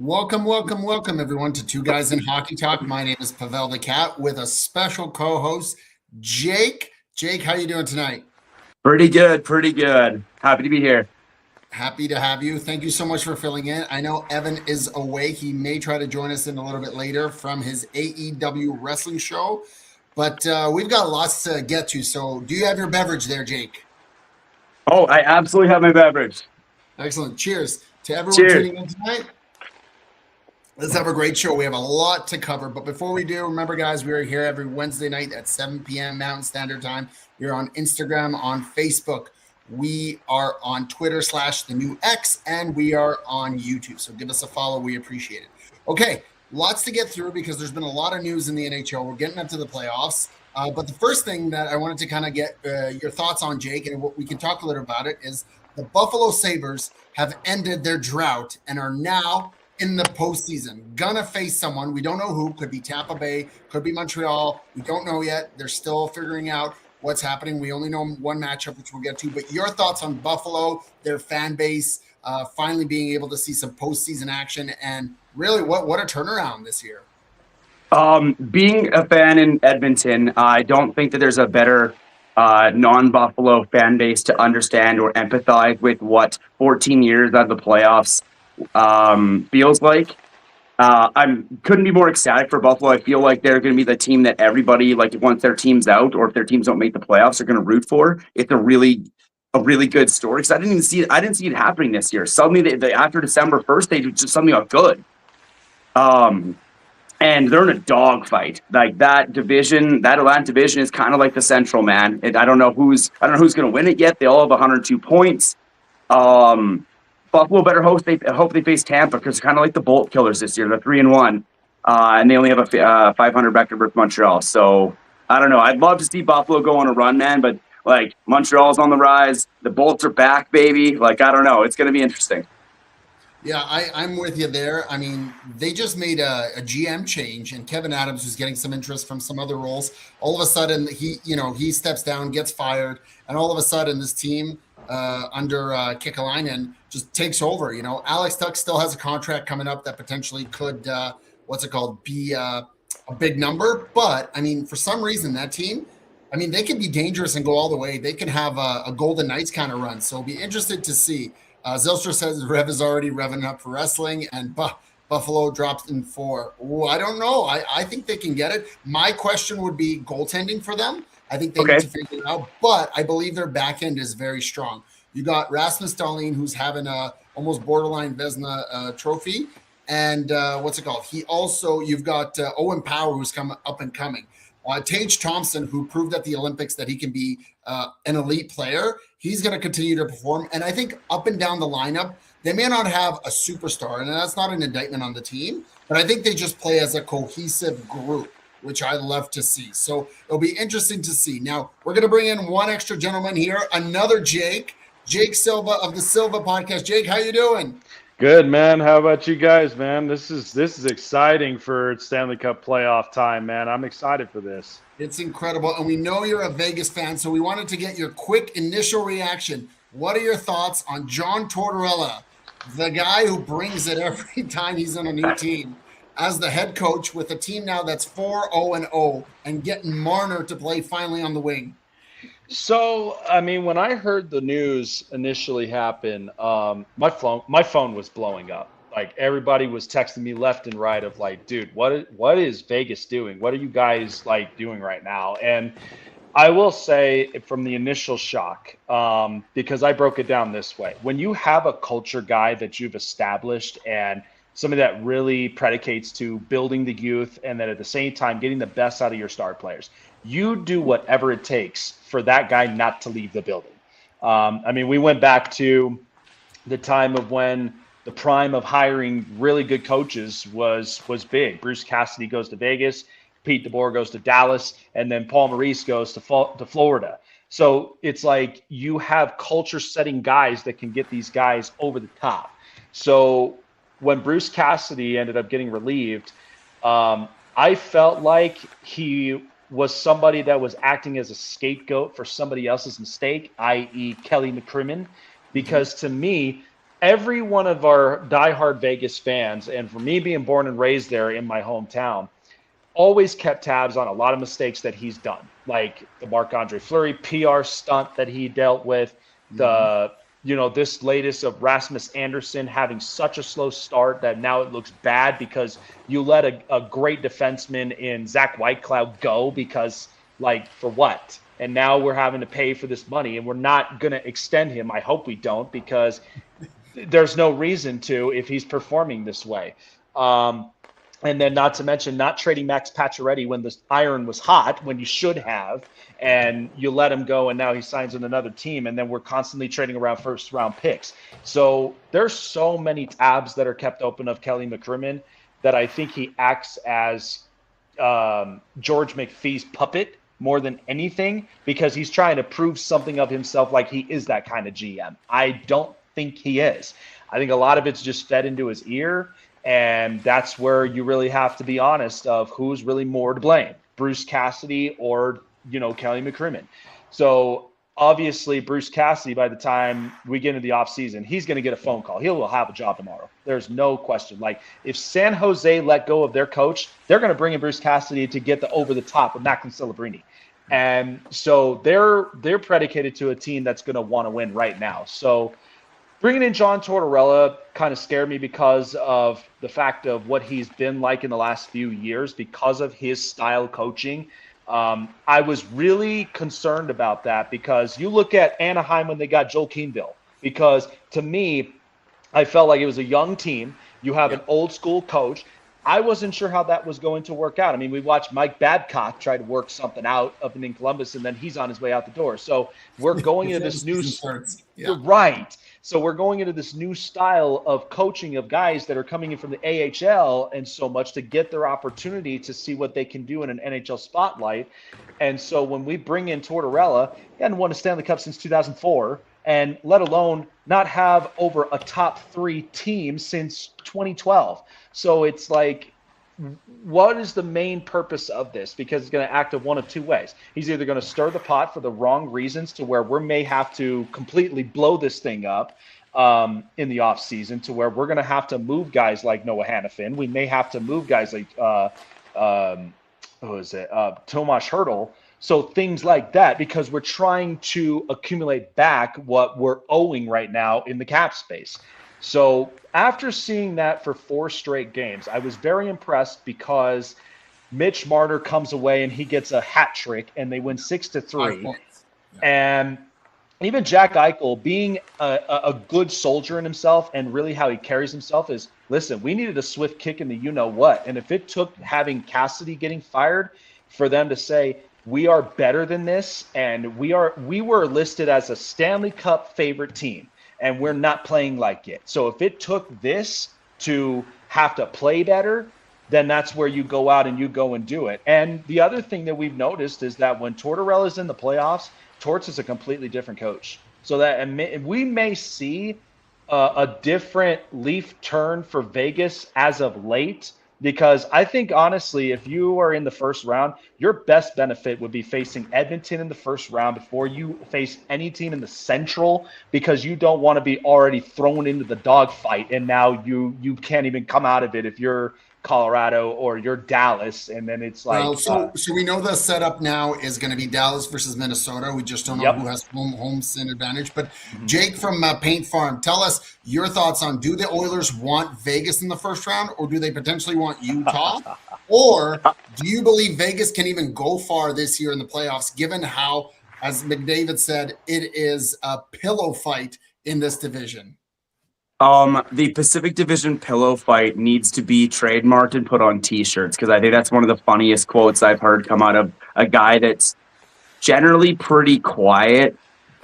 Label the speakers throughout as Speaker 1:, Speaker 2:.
Speaker 1: Welcome, welcome, welcome, everyone, to Two Guys in Hockey Talk. My name is Pawel the Cat with a special co-host, Jake. Jake, how you doing tonight?
Speaker 2: Pretty good, pretty good. Happy to be here.
Speaker 1: Happy to have you. Thank you so much for filling in. I know Evan is away. He may try to join us in a little bit later from his AEW wrestling show, but we've got lots to get to. So, do you have your beverage there, Jake?
Speaker 2: Oh, I absolutely have my beverage.
Speaker 1: Excellent. Cheers to everyone
Speaker 2: Cheers.
Speaker 1: tuning in tonight. Let's have a great show. We have a lot to cover. But before we do, remember, guys, we are here every Wednesday night at 7 p.m. Mountain Standard Time. We're on Instagram, on Facebook. We are on Twitter / the new X, and we are on YouTube. So give us a follow. We appreciate it. Okay, lots to get through because there's been a lot of news in the NHL. We're getting up to the playoffs. But the first thing that I wanted to kind of get your thoughts on, Jake, and what we can talk a little about it, is the Buffalo Sabres have ended their drought and are now in the postseason. Gonna face someone. We don't know who. Could be Tampa Bay, could be Montreal. We don't know yet. They're still figuring out what's happening. We only know one matchup, which we'll get to. But your thoughts on Buffalo, their fan base, finally being able to see some postseason action, and really what a turnaround this year.
Speaker 2: Being a fan in Edmonton, I don't think that there's a better non-Buffalo fan base to understand or empathize with what 14 years out of the playoffs feels like. I couldn't be more ecstatic for Buffalo. I feel like they're going to be the team that everybody, like, once their team's out or if their teams don't make the playoffs, are going to root for. It's a really good story because I didn't see it happening this year. Suddenly, after December 1st, they just suddenly got good. And they're in a dogfight. Like that division, that Atlantic division is kind of like the Central, man. And I don't know who's going to win it yet. They all have 102 points. Buffalo better hope they face Tampa because it's kind of like the Bolt Killers this year. They're 3-1, and they only have a 500 record versus Montreal. So I don't know. I'd love to see Buffalo go on a run, man. But like Montreal's on the rise, the Bolts are back, baby. Like I don't know. It's going to be interesting.
Speaker 1: Yeah, I'm with you there. I mean, they just made a GM change, and Kevin Adams was getting some interest from some other roles. All of a sudden, he steps down, gets fired, and all of a sudden, this team under Kekalainen just takes over. Alex Tuck still has a contract coming up that potentially could be a big number. But I mean, for some reason, that team, I mean, they can be dangerous and go all the way. They can have a Golden Knights kind of run. So I'll be interested to see. Zilstra says Rev is already revving up for wrestling, and Buffalo drops in 4. Ooh, I don't know. I think they can get it. My question would be goaltending for them. I think they need to figure it out, but I believe their back end is very strong. You got Rasmus Dahlin, who's having a almost borderline Vezina trophy, and you've got Owen Power, who's come up and coming. Tage Thompson, who proved at the Olympics that he can be an elite player, he's going to continue to perform. And I think up and down the lineup, they may not have a superstar, and that's not an indictment on the team, but I think they just play as a cohesive group, which I love to see. So it'll be interesting to see. Now, we're going to bring in one extra gentleman here, another Jake Silva of the Silva Podcast. Jake, how you doing?
Speaker 3: Good, man. How about you guys, man? This is exciting for Stanley Cup playoff time, man. I'm excited for this.
Speaker 1: It's incredible. And we know you're a Vegas fan, so we wanted to get your quick initial reaction. What are your thoughts on John Tortorella, the guy who brings it every time he's on a new team, as the head coach with a team now that's 4-0-0 and getting Marner to play finally on the wing?
Speaker 3: So, I mean, when I heard the news initially happen, my phone was blowing up. Like everybody was texting me left and right of like, dude, what is Vegas doing? What are you guys like doing right now? And I will say from the initial shock, because I broke it down this way. When you have a culture guy that you've established and somebody that really predicates to building the youth and then at the same time getting the best out of your star players, you do whatever it takes for that guy not to leave the building. I mean, we went back to the time of when the prime of hiring really good coaches was big. Bruce Cassidy goes to Vegas, Pete DeBoer goes to Dallas, and then Paul Maurice goes to Florida. So it's like you have culture-setting guys that can get these guys over the top. So when Bruce Cassidy ended up getting relieved, I felt like he was somebody that was acting as a scapegoat for somebody else's mistake, i.e. Kelly McCrimmon, because to me, every one of our diehard Vegas fans, and for me being born and raised there in my hometown, always kept tabs on a lot of mistakes that he's done, like the Marc-Andre Fleury PR stunt that he dealt with, this latest of Rasmus Anderson having such a slow start that now it looks bad because you let a great defenseman in Zach Whitecloud go because, like, for what? And now we're having to pay for this money, and we're not going to extend him. I hope we don't, because there's no reason to if he's performing this way. And then not to mention not trading Max Pacioretty when the iron was hot, when you should have, and you let him go, and now he signs with another team, and then we're constantly trading around first-round picks. So there's so many tabs that are kept open of Kelly McCrimmon that I think he acts as George McPhee's puppet more than anything, because he's trying to prove something of himself, like he is that kind of GM. I don't think he is. I think a lot of it's just fed into his ear. And that's where you really have to be honest of who's really more to blame, Bruce Cassidy or, Kelly McCrimmon. So obviously Bruce Cassidy, by the time we get into the offseason, he's going to get a phone call. He will have a job tomorrow. There's no question. Like, if San Jose let go of their coach, they're going to bring in Bruce Cassidy to get the over the top with Macklin Celebrini. And so they're predicated to a team that's going to want to win right now. So bringing in John Tortorella kind of scared me because of the fact of what he's been like in the last few years because of his style coaching. I was really concerned about that because you look at Anaheim when they got Joel Keenville, because to me, I felt like it was a young team. You have an old school coach. I wasn't sure how that was going to work out. I mean, we watched Mike Babcock try to work something out up in Columbus, and then he's on his way out the door. So we're going into this new right. So we're going into this new style of coaching of guys that are coming in from the AHL and so much to get their opportunity to see what they can do in an NHL spotlight. And so when we bring in Tortorella, he hadn't won a Stanley Cup since 2004, and let alone not have over a top 3 team since 2012. So it's like, what is the main purpose of this? Because it's going to act of one of two ways. He's either going to stir the pot for the wrong reasons to where we may have to completely blow this thing up in the offseason, to where we're going to have to move guys like Noah Hannafin. We may have to move guys like Tomas Hertl. So things like that, because we're trying to accumulate back what we're owing right now in the cap space. So after seeing that for 4 straight games, I was very impressed because Mitch Marner comes away and he gets a hat trick and they win 6-3. And even Jack Eichel, being a good soldier in himself and really how he carries himself, is, listen, we needed a swift kick in the you-know-what. And if it took having Cassidy getting fired for them to say, we are better than this, and we were listed as a Stanley Cup favorite team, and we're not playing like it. So if it took this to have to play better, then that's where you go out and you go and do it. And the other thing that we've noticed is that when Tortorella's in the playoffs, Torts is a completely different coach. So that we may see a different leaf turn for Vegas as of late, because I think, honestly, if you are in the first round, your best benefit would be facing Edmonton in the first round before you face any team in the Central, because you don't want to be already thrown into the dogfight, and now you can't even come out of it if you're Colorado or you're Dallas, and then it's like.
Speaker 1: Well, so we know the setup now is going to be Dallas versus Minnesota. We just don't know who has home advantage. But Jake from Paint Farm, tell us your thoughts on: do the Oilers want Vegas in the first round, or do they potentially want Utah? Or do you believe Vegas can even go far this year in the playoffs, given how, as McDavid said, it is a pillow fight in this division?
Speaker 2: The Pacific Division pillow fight needs to be trademarked and put on T-shirts, because I think that's one of the funniest quotes I've heard come out of a guy that's generally pretty quiet.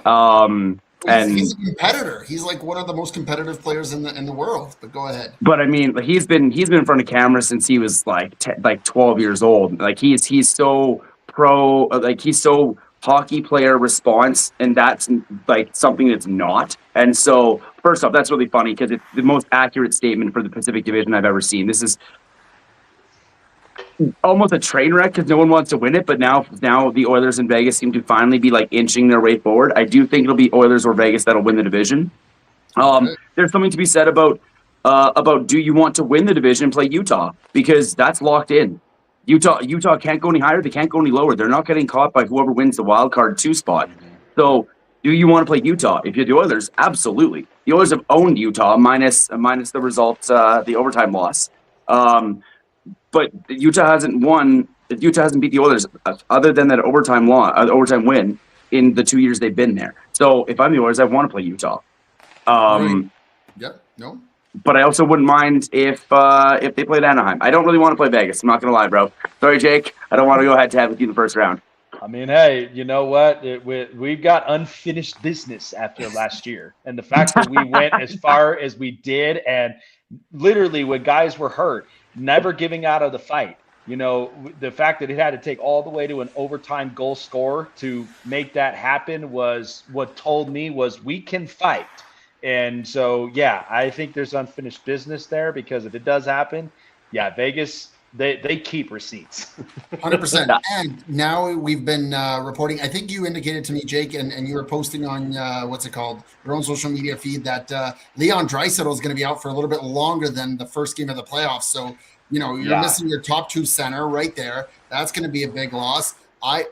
Speaker 1: And he's a competitor. He's like one of the most competitive players in the world. But go ahead.
Speaker 2: But I mean, he's been in front of camera since he was like 12 years old. Like he's so pro. Like he's so hockey player response, and that's like something that's not. And so, first off, that's really funny because it's the most accurate statement for the Pacific Division I've ever seen. This is almost a train wreck because no one wants to win it, but now the Oilers in Vegas seem to finally be like inching their way forward. I do think it'll be Oilers or Vegas that'll win the division. There's something to be said about do you want to win the division and play Utah, because that's locked in. Utah can't go any higher. They can't go any lower. They're not getting caught by whoever wins the wild card 2 spot. So do you want to play Utah? If you're the Oilers, absolutely. The Oilers have owned Utah minus the results, the overtime loss. But Utah hasn't won. Utah hasn't beat the Oilers other than that overtime win in the 2 years they've been there. So if I'm the Oilers, I want to play Utah.
Speaker 1: Right. Yep. No.
Speaker 2: But I also wouldn't mind if they played Anaheim. I don't really want to play Vegas. I'm not gonna lie, bro. Sorry, Jake. I don't want to go head to head with you in the first round.
Speaker 3: I mean, hey, you know what? We've got unfinished business after last year. And the fact that we went as far as we did, and literally when guys were hurt, never giving out of the fight. You know, the fact that it had to take all the way to an overtime goal score to make that happen was what told me was we can fight. And so, yeah, I think there's unfinished business there, because if it does happen, yeah, Vegas, they keep receipts.
Speaker 1: 100%. And now we've been reporting, I think you indicated to me, Jake, and you were posting on, what's it called, your own social media feed, that Leon Draisaitl is going to be out for a little bit longer than the first game of the playoffs. So, you know, you're missing your top 2 center right there. That's going to be a big loss. I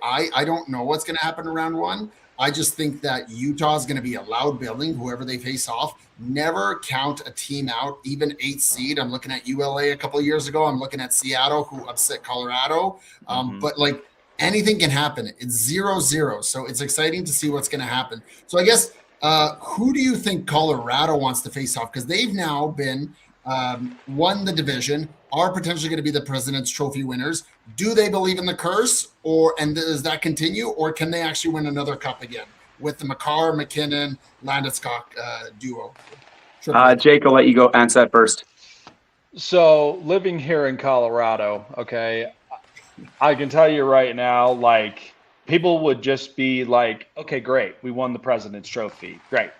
Speaker 1: don't know what's going to happen in round 1. I just think that Utah is going to be a loud building, whoever they face off. Never count a team out, even 8th seed. I'm looking at ULA a couple of years ago. I'm looking at Seattle, who upset Colorado. But, like, anything can happen. It's 0-0. So it's exciting to see what's going to happen. So I guess who do you think Colorado wants to face off? Because they've now been won the division, are potentially going to be the President's Trophy winners. Do they believe in the curse, and does that continue, or can they actually win another cup again with the Makar, McKinnon, Landeskog duo?
Speaker 2: Jake, I'll let you go answer that first.
Speaker 3: So living here in Colorado, okay, I can tell you right now, like, people would just be like, okay, great, we won the President's Trophy, great.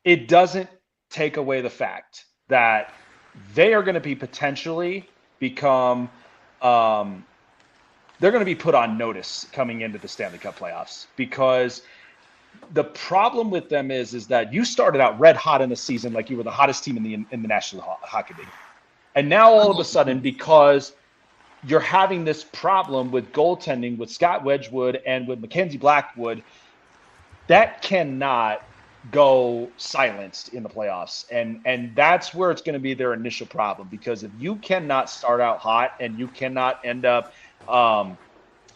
Speaker 3: It doesn't take away the fact that they are going to be potentially become they're going to be put on notice coming into the Stanley Cup playoffs, because the problem with them is that you started out red hot in the season, like you were the hottest team in the National Hockey League, and now all of a sudden, because you're having this problem with goaltending with Scott Wedgwood and with Mackenzie Blackwood, that cannot go silenced in the playoffs, and that's where it's going to be their initial problem, because if you cannot start out hot and you cannot end up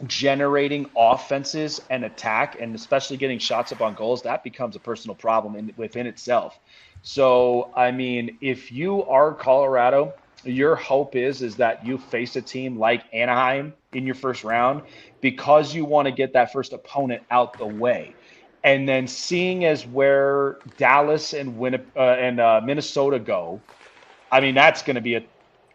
Speaker 3: generating offenses and attack, and especially getting shots up on goals, that becomes a personal problem within itself. So I mean, if you are Colorado, your hope is that you face a team like Anaheim in your first round, because you want to get that first opponent out the way. And then seeing as where Dallas and Minnesota go, I mean, that's going to be a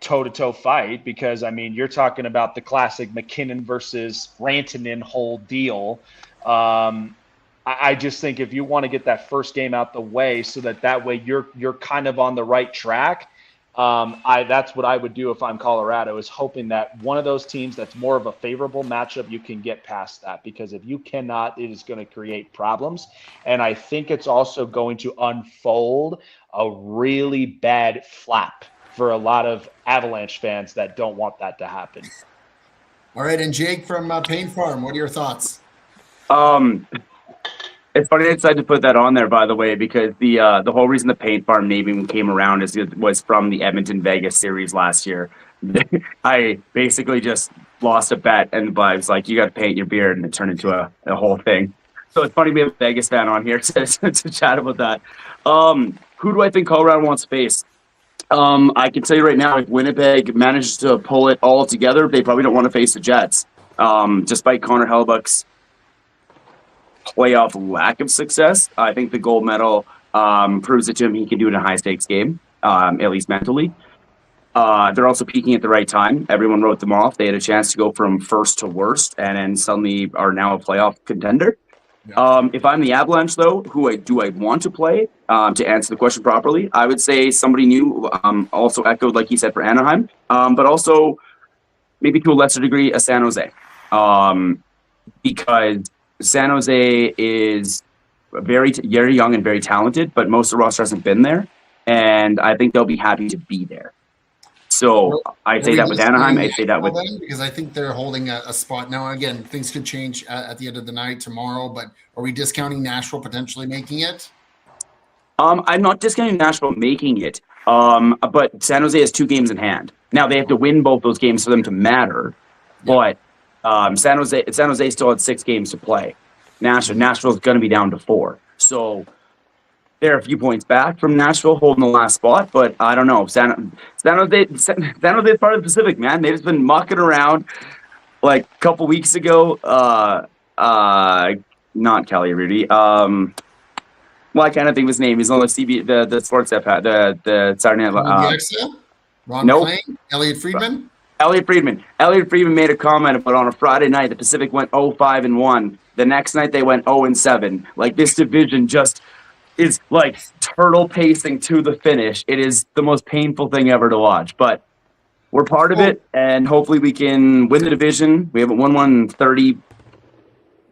Speaker 3: toe-to-toe fight, because, I mean, you're talking about the classic McKinnon versus Rantanen whole deal. I just think if you want to get that first game out the way, so that way you're kind of on the right track, that's what I would do if I'm Colorado, is hoping that one of those teams that's more of a favorable matchup, you can get past that, because if you cannot, it is going to create problems. And I think it's also going to unfold a really bad flap for a lot of Avalanche fans that don't want that to happen.
Speaker 1: All right. And Jake from Pain Farm, what are your thoughts?
Speaker 2: It's funny I decided to put that on there, by the way, because the whole reason the Paint Farm naming came around was from the Edmonton Vegas series last year. I basically just lost a bet, and I was like, "You got to paint your beard," and it turned into a whole thing. So it's funny to be a Vegas fan on here to chat about that. Who do I think Colorado wants to face? I can tell you right now, if Winnipeg manages to pull it all together, they probably don't want to face the Jets, despite Connor Hellebuyck's playoff lack of success. I think the gold medal proves it to him he can do it in a high-stakes game, at least mentally. They're also peaking at the right time. Everyone wrote them off. They had a chance to go from first to worst, and then suddenly are now a playoff contender. Yeah. If I'm the Avalanche, though, who do I want to play? To answer the question properly, I would say somebody new, also echoed, like he said, for Anaheim, but also maybe to a lesser degree, a San Jose. Because San Jose is very young and very talented, but most of the roster hasn't been there, and I think they'll be happy to be there. So I say that with Anaheim. I say that with
Speaker 1: them because I think they're holding a spot now. Again, things could change at the end of the night tomorrow, but are we discounting Nashville potentially making it?
Speaker 2: I'm not discounting Nashville making it, but San Jose has 2 games in hand. Now they have to win both those games for them to matter, but San Jose still had 6 games to play. Nashville's going to be down to 4, so they're a few points back from Nashville holding the last spot. But I don't know. San Jose is part of the Pacific, man. They've just been mucking around. Like a couple weeks ago, not Kelly Rudy. Well, I kind of think of his name. He's on the sports app, the Saturday Night.
Speaker 1: Ron McLean, Elliot Friedman.
Speaker 2: Elliot Friedman made a comment about on a Friday night the Pacific went 0-5-1. The next night they went 0-7. Like this division just is like turtle pacing to the finish. It is the most painful thing ever to watch, but we're part of it, and hopefully we can win the division. We haven't won one in 30.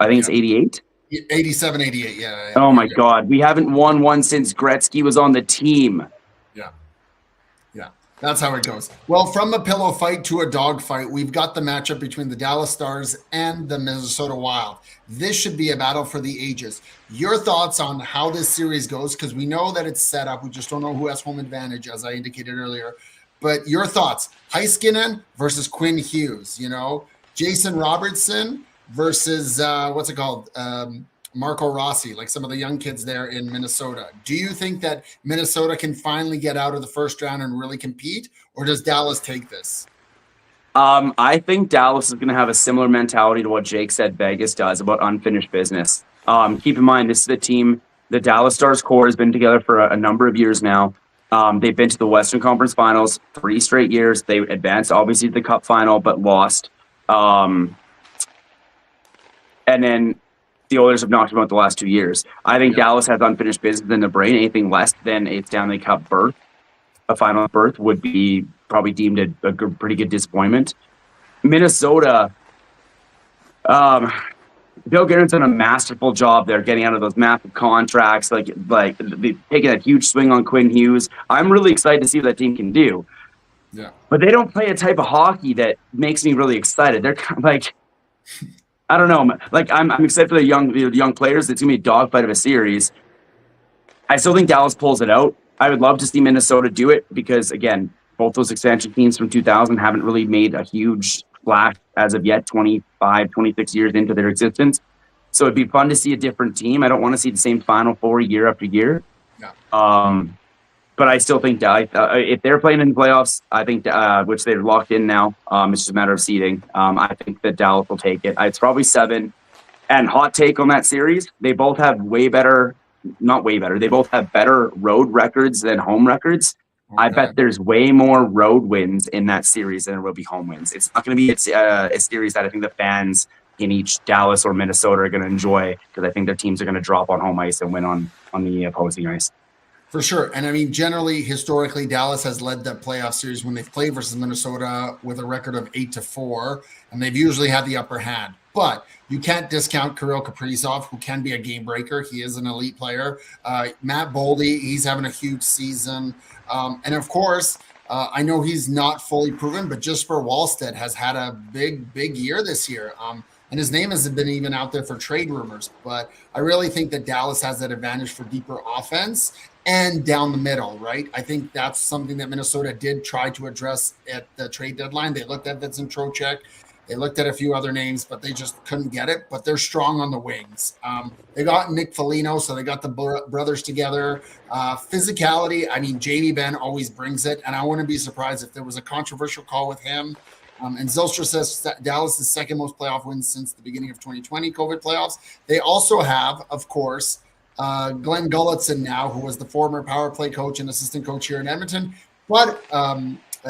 Speaker 2: I think it's 88.
Speaker 1: 87, 88, yeah.
Speaker 2: Oh my God, we haven't won one since Gretzky was on the team.
Speaker 1: Yeah, that's how it goes. Well, from a pillow fight to a dog fight, we've got the matchup between the Dallas Stars and the Minnesota Wild. This should be a battle for the ages. Your thoughts on how this series goes, because we know that it's set up. We just don't know who has home advantage, as I indicated earlier. But your thoughts, Heiskanen versus Quinn Hughes, Jason Robertson versus Marco Rossi, like some of the young kids there in Minnesota. Do you think that Minnesota can finally get out of the first round and really compete, or does Dallas take this?
Speaker 2: I think Dallas is going to have a similar mentality to what Jake said Vegas does about unfinished business. Keep in mind, this is the team, the Dallas Stars core has been together for a number of years now. They've been to the Western Conference Finals 3 straight years. They advanced, obviously, to the Cup final, but lost. And then the Oilers have knocked them out the last 2 years. I think Dallas has unfinished business in the brain. Anything less than a Stanley Cup berth, a final berth, would be probably deemed a pretty good disappointment. Minnesota, Bill Guerin's done a masterful job there getting out of those massive contracts, like taking a huge swing on Quinn Hughes. I'm really excited to see what that team can do.
Speaker 1: Yeah.
Speaker 2: But they don't play a type of hockey that makes me really excited. They're kind of like, I don't know. Like I'm excited for the young players. It's gonna be a dogfight of a series. I still think Dallas pulls it out. I would love to see Minnesota do it because, again, both those expansion teams from 2000 haven't really made a huge splash as of yet, 25, 26 years into their existence. So it'd be fun to see a different team. I don't want to see the same Final Four year after year.
Speaker 1: Yeah.
Speaker 2: But I still think if they're playing in the playoffs, I think, which they're locked in now, it's just a matter of seeding. I think that Dallas will take it. It's probably 7. And hot take on that series, they both have they both have better road records than home records. Okay. I bet there's way more road wins in that series than there will be home wins. It's not going to be a series that I think the fans in each Dallas or Minnesota are going to enjoy because I think their teams are going to drop on home ice and win on the opposing ice.
Speaker 1: For sure. And I mean, generally, historically, Dallas has led the playoff series when they've played versus Minnesota with a record of 8-4, and they've usually had the upper hand. But you can't discount Kirill Kaprizov, who can be a game breaker. He is an elite player. Matt Boldy, he's having a huge season. And of course, I know he's not fully proven, but Jesper Wallstedt has had a big year this year. And his name hasn't been even out there for trade rumors. But I really think that Dallas has that advantage for deeper offense and down the middle, right? I think that's something that Minnesota did try to address at the trade deadline. They looked at Vincent Trocheck. They looked at a few other names, but they just couldn't get it. But they're strong on the wings. They got Nick Foligno, so they got the brothers together. Physicality, I mean, Jamie Benn always brings it, and I wouldn't be surprised if there was a controversial call with him. And Zylstra says Dallas' second most playoff wins since the beginning of 2020 COVID playoffs. They also have, of course, Glenn Gulletson now, who was the former power play coach and assistant coach here in Edmonton. But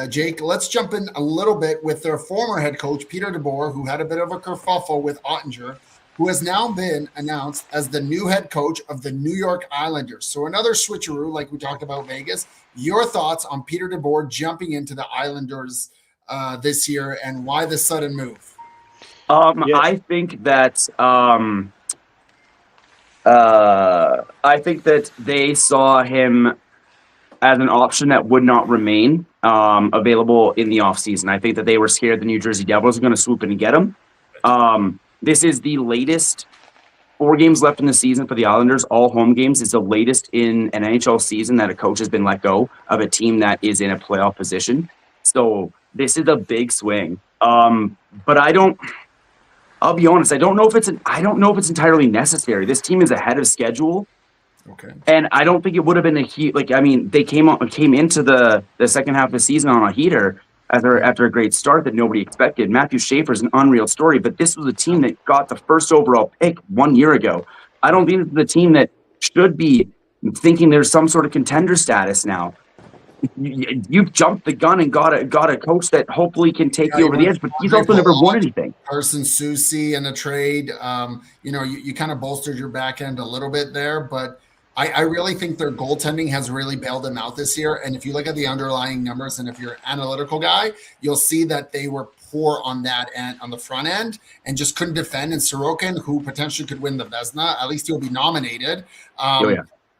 Speaker 1: Jake, let's jump in a little bit with their former head coach, Peter DeBoer, who had a bit of a kerfuffle with Ottinger, who has now been announced as the new head coach of the New York Islanders. So another switcheroo, like we talked about Vegas. Your thoughts on Peter DeBoer jumping into the Islanders this year and why the sudden move?
Speaker 2: I think that I think that they saw him as an option that would not remain available in the offseason. I think that they were scared the New Jersey Devils were going to swoop in and get him. This is the latest 4 games left in the season for the Islanders, all home games. It's the latest in an NHL season that a coach has been let go of a team that is in a playoff position. So this is a big swing. But I'll be honest, I don't know if it's entirely necessary. This team is ahead of schedule.
Speaker 1: Okay.
Speaker 2: And I don't think it would have been they came into the second half of the season on a heater after a great start that nobody expected. Matthew Schaefer's an unreal story, but this was a team that got the first overall pick 1 year ago. I don't think this is a team that should be thinking there's some sort of contender status now. You've jumped the gun and got a coach that hopefully can take you over the edge, but he's also never won anything.
Speaker 1: Carson Soucy in a trade, you kind of bolstered your back end a little bit there, but I really think their goaltending has really bailed them out this year. And if you look at the underlying numbers, and if you're an analytical guy, you'll see that they were poor on that end, on the front end, and just couldn't defend. And Sorokin, who potentially could win the Vezina, at least he'll be nominated.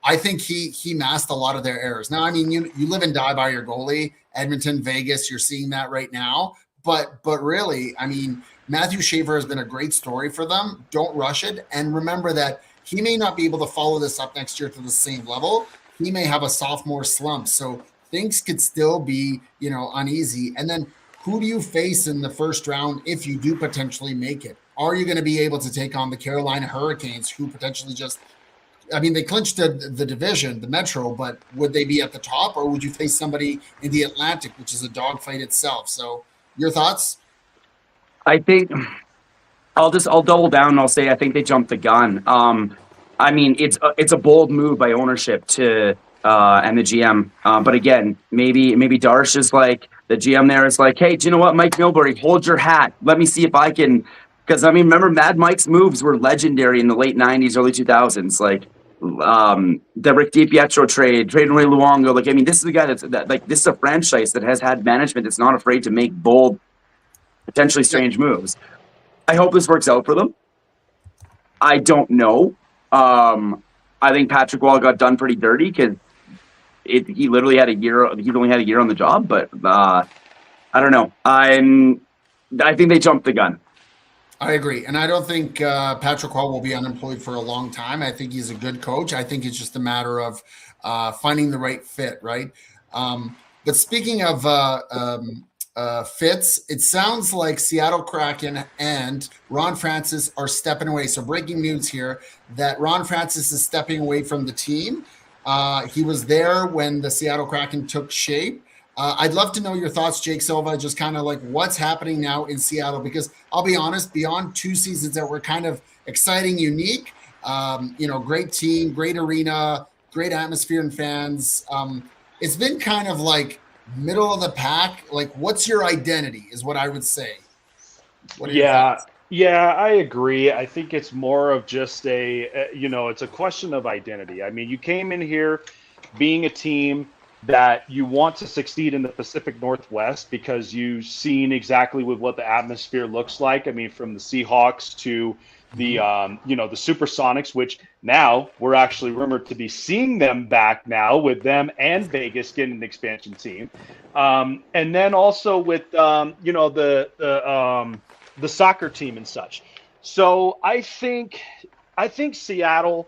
Speaker 1: I think he masked a lot of their errors. Now, I mean, you live and die by your goalie. Edmonton, Vegas, you're seeing that right now. But really, I mean, Matthew Schaefer has been a great story for them. Don't rush it. And remember that he may not be able to follow this up next year to the same level. He may have a sophomore slump. So things could still be, uneasy. And then who do you face in the first round if you do potentially make it? Are you going to be able to take on the Carolina Hurricanes, who potentially they clinched the division, the Metro, but would they be at the top, or would you face somebody in the Atlantic, which is a dogfight itself? So your thoughts?
Speaker 2: I think I'll double down and I'll say I think they jumped the gun. It's a bold move by ownership to and the GM. But again, maybe Darsh is like the GM there is like, hey, do you know what, Mike Milbury, hold your hat. Let me see if I can. Because remember, Mad Mike's moves were legendary in the late '90s, early 2000s. Like the Rick DiPietro trade, trading Ray Luongo. This is a guy this is a franchise that has had management that's not afraid to make bold, potentially strange moves. I hope this works out for them. I don't know. I think Patrick Wall got done pretty dirty because he literally had a year. He only had a year on the job, but I don't know. I think they jumped the gun.
Speaker 1: I agree. And I don't think Patrick Hall will be unemployed for a long time. I think he's a good coach. I think it's just a matter of finding the right fit, right? But speaking of fits, it sounds like Seattle Kraken and Ron Francis are stepping away. So breaking news here that Ron Francis is stepping away from the team. He was there when the Seattle Kraken took shape. I'd love to know your thoughts, Jake Silva, just kind of like what's happening now in Seattle, because I'll be honest, beyond 2 seasons that were kind of exciting, unique, great team, great arena, great atmosphere and fans. It's been kind of like middle of the pack. Like, what's your identity is what I would say.
Speaker 3: Yeah, I agree. I think it's more of just it's a question of identity. I mean, you came in here being a team that you want to succeed in the Pacific Northwest because you've seen exactly what the atmosphere looks like. I mean, from the Seahawks to the the Supersonics, which now we're actually rumored to be seeing them back now with them and Vegas getting an expansion team, and then also with the soccer team and such. So I think Seattle,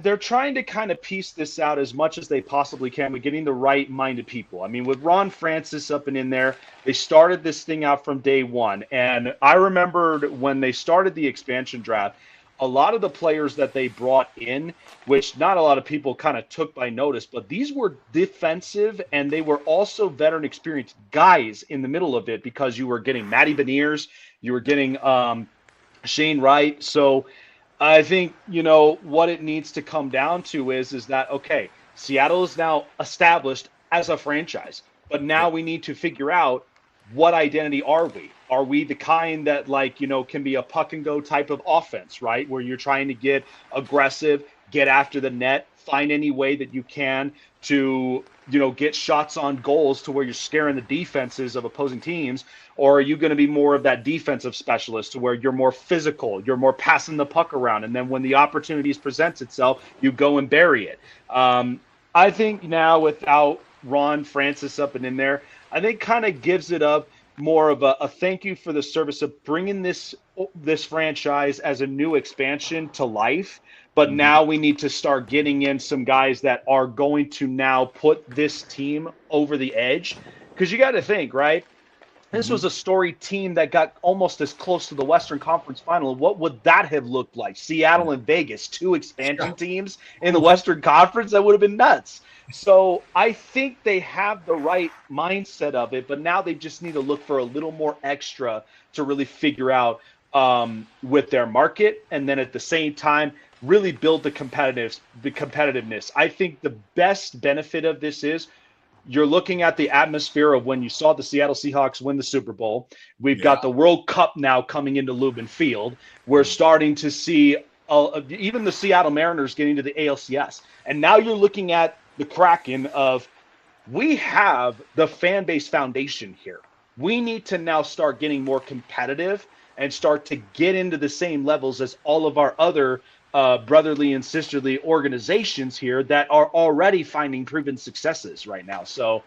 Speaker 3: they're trying to kind of piece this out as much as they possibly can with getting the right-minded people. I mean, with Ron Francis up and in there, they started this thing out from day one. And I remembered when they started the expansion draft, a lot of the players that they brought in, which not a lot of people kind of took by notice, but these were defensive and they were also veteran experienced guys in the middle of it, because you were getting Matty Beniers, you were getting Shane Wright. So I think, what it needs to come down to is that, okay, Seattle is now established as a franchise, but now we need to figure out what identity are we? Are we the kind that can be a puck and go type of offense, right? Where you're trying to get aggressive, get after the net, find any way that you can to, get shots on goals to where you're scaring the defenses of opposing teams? Or are you going to be more of that defensive specialist to where you're more physical, you're more passing the puck around, and then when the opportunities presents itself, you go and bury it? I think now without Ron Francis up and in there, I think kind of gives it up more of a thank you for the service of bringing this franchise as a new expansion to life. But now we need to start getting in some guys that are going to now put this team over the edge. Because you got to think, right? This was a storied team that got almost as close to the Western Conference Final. What would that have looked like? Seattle and Vegas, two expansion teams in the Western Conference? That would have been nuts. So I think they have the right mindset of it, but now they just need to look for a little more extra to really figure out with their market, and then at the same time really build the competitiveness. I think the best benefit of this is you're looking at the atmosphere of when you saw the Seattle Seahawks win the Super Bowl. We've got the World Cup now coming into Lumen Field. We're starting to see even the Seattle Mariners getting to the ALCS. And now you're looking at the Kraken of, we have the fan base foundation here. We need to now start getting more competitive and start to get into the same levels as all of our other brotherly and sisterly organizations here that are already finding proven successes right now. So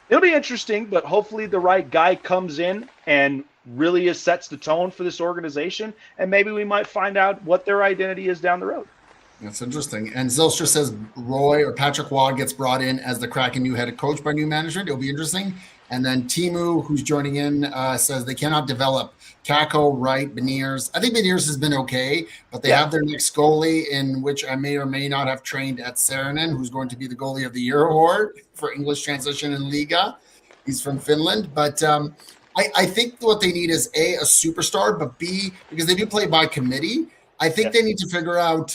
Speaker 3: it'll be interesting, but hopefully the right guy comes in and really sets the tone for this organization, and maybe we might find out what their identity is down the road.
Speaker 1: That's interesting. And Zilstra says Roy or Patrick Waugh gets brought in as the Kraken new head coach by new management. It'll be interesting. And then Timu, who's joining in, says they cannot develop Kako, Wright, Beniers. I think Beniers has been okay, but they have their next goalie, in which I may or may not have trained at Saarinen, who's going to be the goalie of the year award for English translation in Liga. He's from Finland. But I think what they need is A, a superstar, but B, because they do play by committee, I think they need to figure out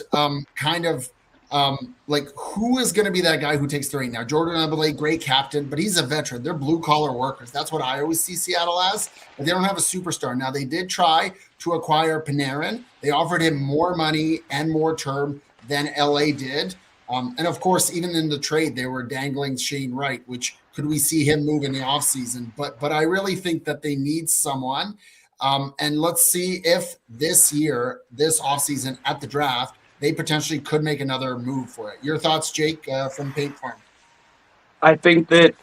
Speaker 1: like who is going to be that guy who takes the reign. Now, Jordan Eberle, great captain, but he's a veteran. They're blue-collar workers. That's what I always see Seattle as, but they don't have a superstar. Now, they did try to acquire Panarin. They offered him more money and more term than LA did. And, of course, even in the trade, they were dangling Shane Wright, which could we see him move in the offseason? But I really think that they need someone. And let's see if this year, this offseason at the draft, they potentially could make another move for it. Your thoughts, Jake, from Paint Farm?
Speaker 2: I think that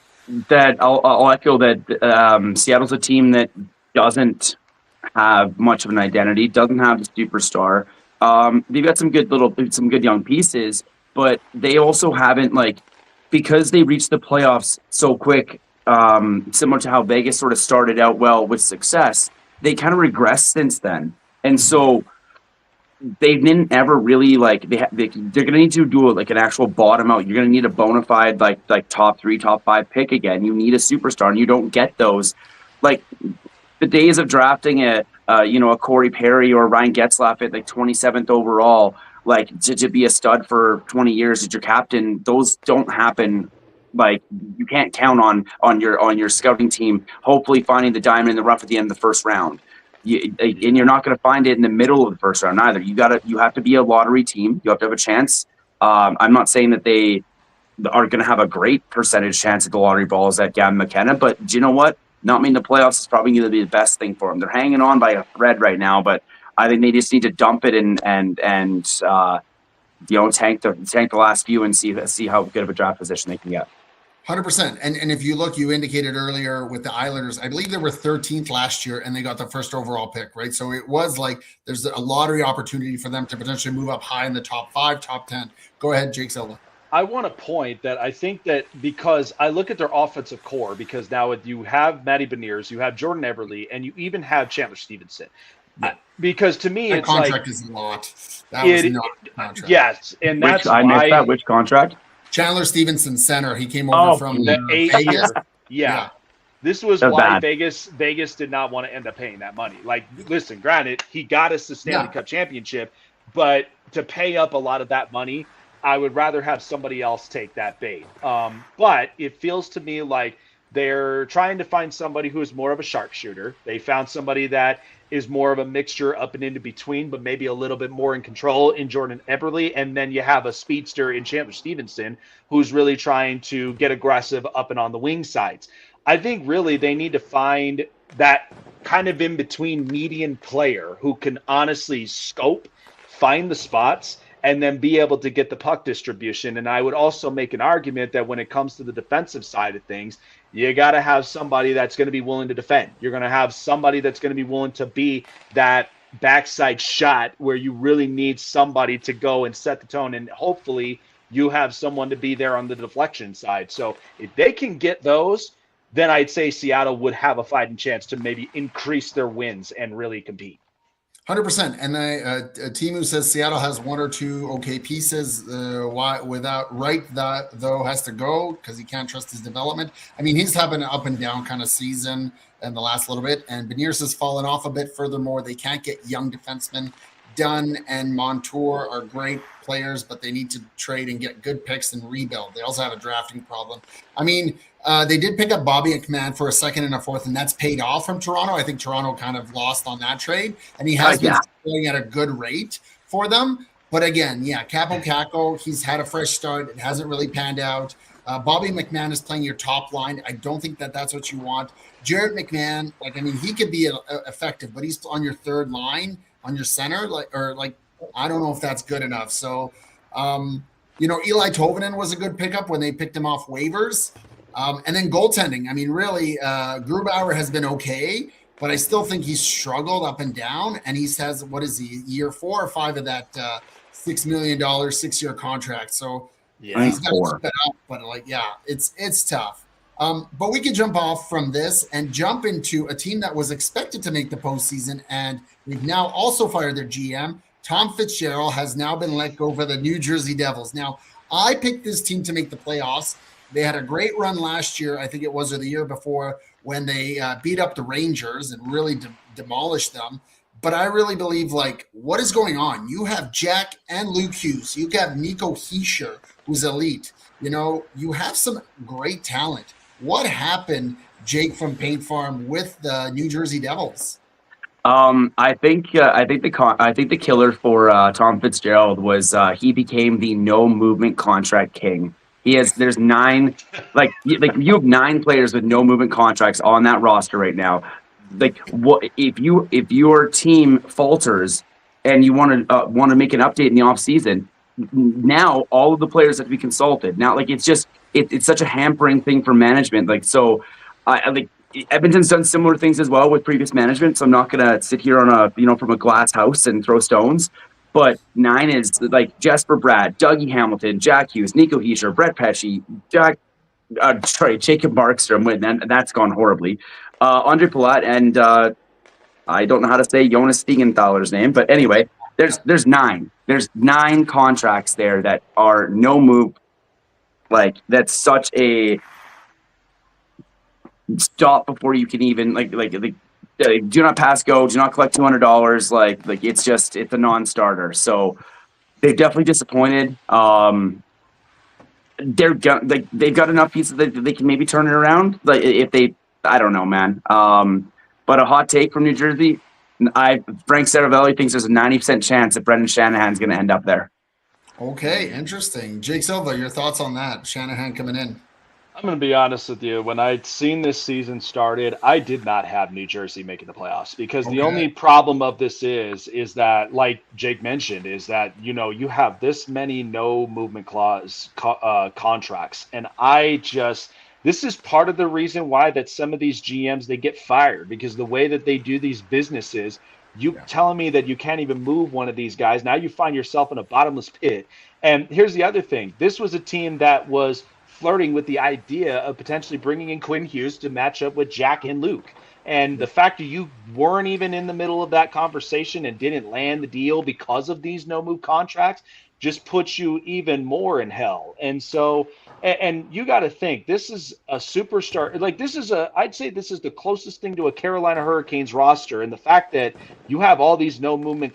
Speaker 2: I'll echo that Seattle's a team that doesn't have much of an identity, doesn't have a superstar. They've got some good young pieces, but they also haven't, because they reached the playoffs so quick, similar to how Vegas sort of started out well with success, they kind of regressed since then. And so they didn't ever really they're going to need to do an actual bottom out. You're going to need a bona fide like top 3, top 5 pick again. You need a superstar, and you don't get those. Like the days of drafting a Corey Perry or Ryan Getzlaf at 27th overall, to be a stud for 20 years as your captain. Those don't happen. You can't count on your scouting team hopefully finding the diamond in the rough at the end of the first round. And you're not going to find it in the middle of the first round either. You have to be a lottery team. You have to have a chance. I'm not saying that they are going to have a great percentage chance at the lottery balls at Gavin McKenna, but do you know what? Not making the playoffs is probably going to be the best thing for them. They're hanging on by a thread right now, but I think they just need to dump it and tank the last few and see how good of a draft position they can get.
Speaker 1: 100%. And if you look, you indicated earlier with the Islanders, I believe they were 13th last year and they got the first overall pick, right? So it was there's a lottery opportunity for them to potentially move up high in the top 5, top 10. Go ahead, Jake Silva.
Speaker 3: I want to point that I think that because I look at their offensive core, because now you have Matty Beniers, you have Jordan Eberle, and you even have Chandler Stevenson. Yeah. Because to me,
Speaker 1: that
Speaker 3: it's
Speaker 1: contract is a lot. That was not a contract.
Speaker 3: Yes, and that's
Speaker 2: I missed that. Which contract?
Speaker 1: Chandler Stevenson, center. He came over from Vegas.
Speaker 3: Yeah. This was why Vegas did not want to end up paying that money. Listen, granted, he got us the Stanley Cup championship, but to pay up a lot of that money, I would rather have somebody else take that bait. But it feels to me like They're trying to find somebody who is more of a sharpshooter. They found somebody that is more of a mixture up and into between, but maybe a little bit more in control in Jordan Eberle. And then you have a speedster in Chandler Stevenson, who's really trying to get aggressive up and on the wing sides. I think really they need to find that kind of in between median player who can honestly scope, find the spots, and then be able to get the puck distribution. And I would also make an argument that when it comes to the defensive side of things, you got to have somebody that's going to be willing to defend. You're going to have somebody that's going to be willing to be that backside shot where you really need somebody to go and set the tone. And hopefully you have someone to be there on the deflection side. So if they can get those, then I'd say Seattle would have a fighting chance to maybe increase their wins and really compete.
Speaker 1: 100%. And a team who says Seattle has one or two okay pieces, without Wright, that though has to go because he can't trust his development. I mean, he's having an up and down kind of season in the last little bit, and Beniers has fallen off a bit. Furthermore, they can't get young defensemen. Dunn and Montour are great players, but they need to trade and get good picks and rebuild. They also have a drafting problem. I mean, they did pick up Bobby McMahon for a second and a fourth, and that's paid off from Toronto. I think Toronto kind of lost on that trade, and he has been scoring at a good rate for them. But again, Capo Caco, he's had a fresh start. It hasn't really panned out. Bobby McMahon is playing your top line. I don't think that that's what you want. Jared McMahon, he could be effective, but he's on your third line, on your center, I don't know if that's good enough. So, Eli Tovanen was a good pickup when they picked him off waivers. And then goaltending. I mean, really, Grubauer has been okay, but I still think he's struggled up and down. And he has, year 4 or 5 of that $6 million 6-year contract. So he's got to keep it up. But it's tough. But we can jump off from this and jump into a team that was expected to make the postseason, and we've now also fired their GM. Tom Fitzgerald has now been let go for the New Jersey Devils. Now, I picked this team to make the playoffs. They had a great run last year, I think it was, or the year before, when they beat up the Rangers and really demolished them. But I really believe, what is going on? You have Jack and Luke Hughes. You have Nico Hischier, who's elite. You have some great talent. What happened, Jake from Paint Farm, with the New Jersey Devils?
Speaker 2: I think the killer for Tom Fitzgerald was he became the no movement contract king. There's 9, you have 9 players with no movement contracts on that roster right now. What if your team falters and you want to make an update in the off season? Now all of the players have to be consulted. Now, it's such a hampering thing for management. Edmonton's done similar things as well with previous management, so I'm not gonna sit here on from a glass house and throw stones. But 9 is Jesper Bratt, Dougie Hamilton, Jack Hughes, Nico Hischier, Brett Pesce, Jacob Markstrom, and that's gone horribly. Andre Palat, and I don't know how to say Jonas Siegenthaler's name, but anyway, there's 9. There's 9 contracts there that are no move. That's such a stop before you can even do not pass go, do not collect $200. It's a non-starter. So they're definitely disappointed. They've got enough pieces that they can maybe turn it around. I don't know, man. But a hot take from New Jersey, Frank Saravelli thinks there's a 90% chance that Brendan Shanahan's going to end up there.
Speaker 1: Okay, interesting. Jake Silva, your thoughts on that? Shanahan coming in.
Speaker 3: I'm going to be honest with you. When I'd seen this season started, I did not have New Jersey making the playoffs because the only problem of this is that, like Jake mentioned, is that, you have this many no movement clause contracts. And this is part of the reason why that some of these GMs, they get fired, because the way that they do these businesses, telling me that you can't even move one of these guys. Now you find yourself in a bottomless pit. And here's the other thing. This was a team that was flirting with the idea of potentially bringing in Quinn Hughes to match up with Jack and Luke. And the fact that you weren't even in the middle of that conversation and didn't land the deal because of these no-move contracts just puts you even more in hell. And so, and you got to think, this is a superstar. I'd say this is the closest thing to a Carolina Hurricanes roster. And the fact that you have all these no-movement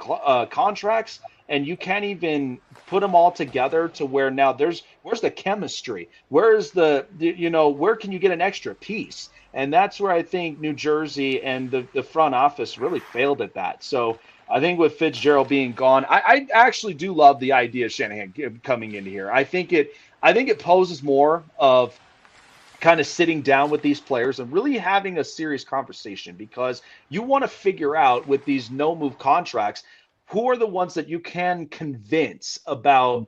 Speaker 3: contracts and you can't even put them all together to where now where's the chemistry? Where's where can you get an extra piece? And that's where I think New Jersey and the front office really failed at that. So I think with Fitzgerald being gone, I actually do love the idea of Shanahan coming into here. I think it poses more of kind of sitting down with these players and really having a serious conversation, because you want to figure out with these no move contracts, who are the ones that you can convince about,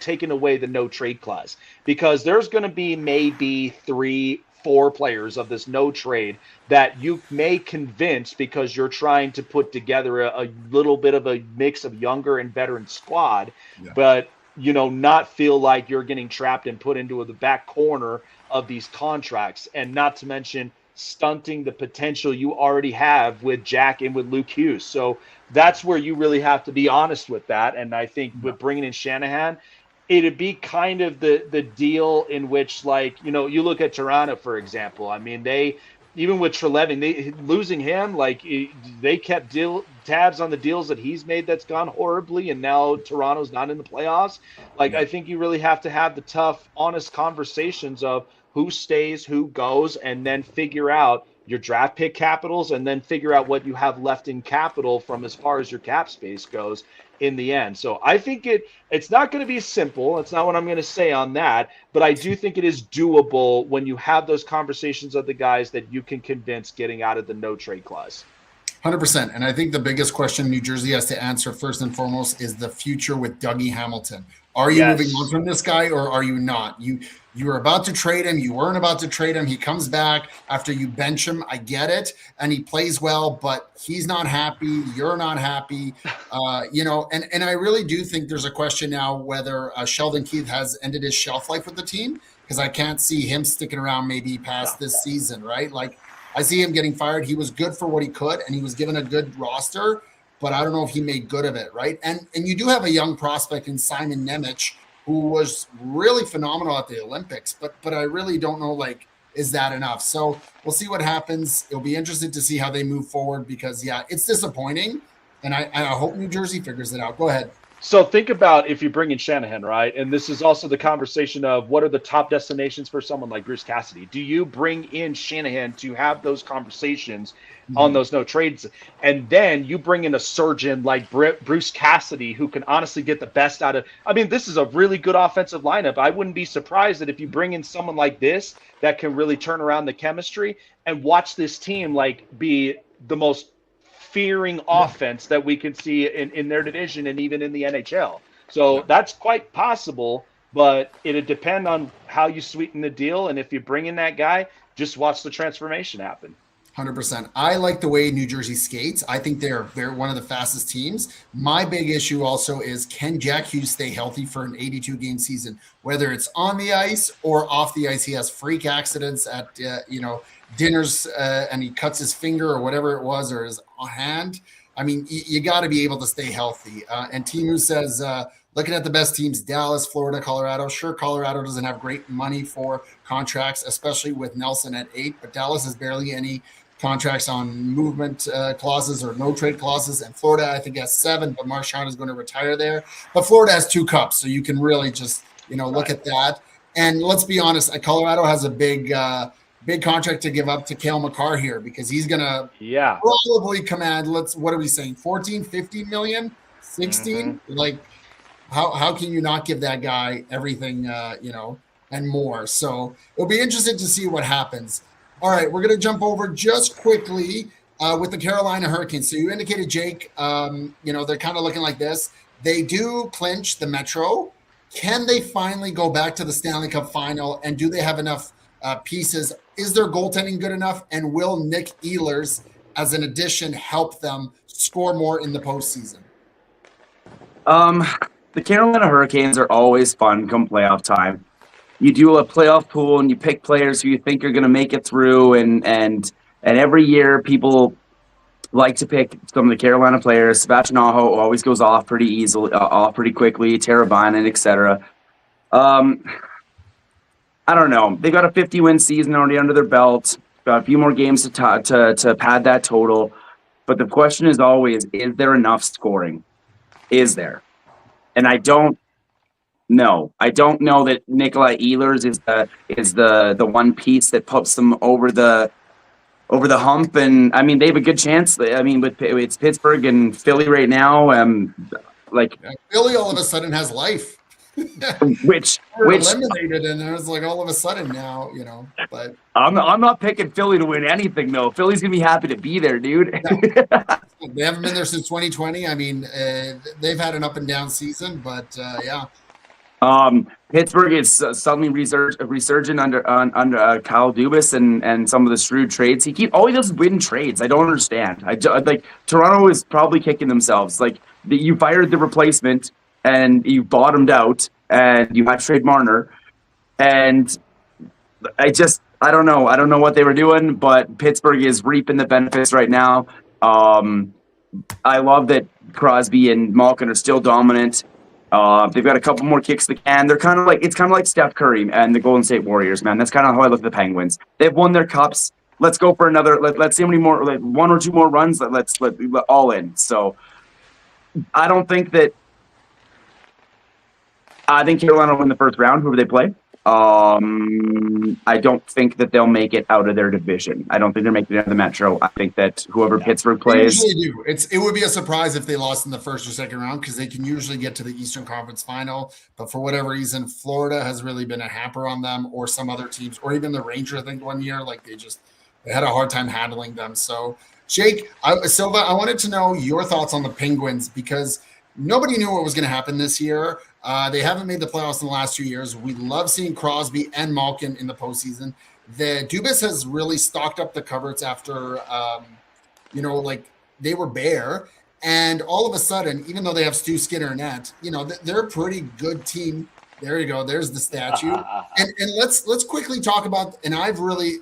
Speaker 3: taking away the no trade clause, because there's going to be maybe 3-4 players of this no trade that you may convince, because you're trying to put together a little bit of a mix of younger and veteran squad, but not feel like you're getting trapped and put into the back corner of these contracts, and not to mention stunting the potential you already have with Jack and with Luke Hughes. So that's where you really have to be honest with that. And I think with bringing in Shanahan, it'd be kind of the deal in which, like, you look at Toronto, for example. I mean, even with Treleving, losing him, like, they kept tabs on the deals that he's made that's gone horribly, and now Toronto's not in the playoffs. Like, I think you really have to have the tough, honest conversations of who stays, who goes, and then figure out your draft pick capitals, and then figure out what you have left in capital from as far as your cap space goes in the end. So I think it's not going to be simple. It's not what I'm going to say on that, but I do think it is doable when you have those conversations of the guys that you can convince getting out of the no trade clause.
Speaker 1: 100%. And I think the biggest question New Jersey has to answer first and foremost is the future with Dougie Hamilton. Are you moving on from this guy, or are you not? You were about to trade him. You weren't about to trade him. He comes back after you bench him. I get it. And he plays well, but he's not happy. You're not happy. And I really do think there's a question now whether Sheldon Keefe has ended his shelf life with the team, because I can't see him sticking around maybe past this season, right? Like, I see him getting fired. He was good for what he could, and he was given a good roster, but I don't know if he made good of it, right? And you do have a young prospect in Simon Nemec, who was really phenomenal at the Olympics, but I really don't know, like, is that enough? So we'll see what happens. It'll be interesting to see how they move forward, because, it's disappointing, and I hope New Jersey figures it out. Go ahead.
Speaker 3: So think about if you bring in Shanahan, right? And this is also the conversation of what are the top destinations for someone like Bruce Cassidy? Do you bring in Shanahan to have those conversations on those no trades? And then you bring in a surgeon like Bruce Cassidy, who can honestly get the best out of, I mean, this is a really good offensive lineup. I wouldn't be surprised that if you bring in someone like this that can really turn around the chemistry and watch this team like be the most fearing offense that we can see in their division and even in the NHL. So that's quite possible, but it'd depend on how you sweeten the deal. And if you bring in that guy, just watch the transformation happen.
Speaker 1: 100%. I like the way New Jersey skates. I think they're one of the fastest teams. My big issue also is, can Jack Hughes stay healthy for an 82-game season? Whether it's on the ice or off the ice, he has freak accidents at dinners, and he cuts his finger or whatever it was, or his hand. I mean, you got to be able to stay healthy. And Timu says, looking at the best teams, Dallas, Florida, Colorado. Sure, Colorado doesn't have great money for contracts, especially with Nelson at 8, but Dallas has barely any contracts on movement clauses or no trade clauses. And Florida, I think, has 7, but Marchand is going to retire there. But Florida has 2 cups, so you can really just, look at that. And let's be honest, Colorado has a big contract to give up to Cale Makar here, because he's going to probably command, what are we saying, 14, 15 million, 16? Like, how can you not give that guy everything, and more? So it'll be interesting to see what happens. All right, we're going to jump over just quickly with the Carolina Hurricanes. So you indicated, Jake, they're kind of looking like this. They do clinch the Metro. Can they finally go back to the Stanley Cup final, and do they have enough pieces? Is their goaltending good enough? And will Nick Ehlers, as an addition, help them score more in the postseason?
Speaker 2: The Carolina Hurricanes are always fun come playoff time. You do a playoff pool and you pick players who you think are going to make it through, and every year people like to pick some of the Carolina players. Sebastian Aho always goes off pretty quickly. Teravainen, etc. I don't know. They got a 50-win season already under their belt. Got a few more games to pad that total. But the question is always, is there enough scoring? Is there? And I don't No, I don't know that Nikolai Ehlers is the one piece that puts them over the hump. And I mean, they have a good chance. I mean, with it's Pittsburgh and Philly right now. Like
Speaker 1: Philly all of a sudden has life.
Speaker 2: which
Speaker 1: We're eliminated, and there's like all of a sudden now, But
Speaker 2: I'm not picking Philly to win anything though. Philly's gonna be happy to be there, dude.
Speaker 1: no, they haven't been there since 2020. I mean, they've had an up and down season, but yeah.
Speaker 2: Pittsburgh is suddenly resurgent under Kyle Dubas and some of the shrewd trades. All he does is win trades. I don't understand. Like Toronto is probably kicking themselves. Like you fired the replacement and you bottomed out and you had to trade Marner, and I don't know. I don't know what they were doing, but Pittsburgh is reaping the benefits right now. I love that Crosby and Malkin are still dominant. They've got a couple more kicks to the can. They're kind of like Steph Curry and the Golden State Warriors, man. That's kind of how I look at the Penguins. They've won their cups. Let's go for another. Let's see how many more, like one or two more runs. Let's all in. So I don't think that. I think Carolina will win the first round, whoever they play. I don't think that they'll make it out of their division. I don't think they're making it out of the Metro. I think that whoever Pittsburgh plays,
Speaker 1: they usually do. It would be a surprise if they lost in the first or second round because they can usually get to the Eastern Conference Final. But for whatever reason, Florida has really been a hamper on them, or some other teams, or even the Rangers. I think one year, like they had a hard time handling them. So, Jake, Silva, I wanted to know your thoughts on the Penguins because nobody knew what was going to happen this year. They haven't made the playoffs in the last 2 years. We love seeing Crosby and Malkin in the postseason. The Dubas has really stocked up the cupboards after, like they were bare. And all of a sudden, even though they have Stu Skinner and net, they're a pretty good team. There you go. There's the statue. And let's quickly talk about, and I've really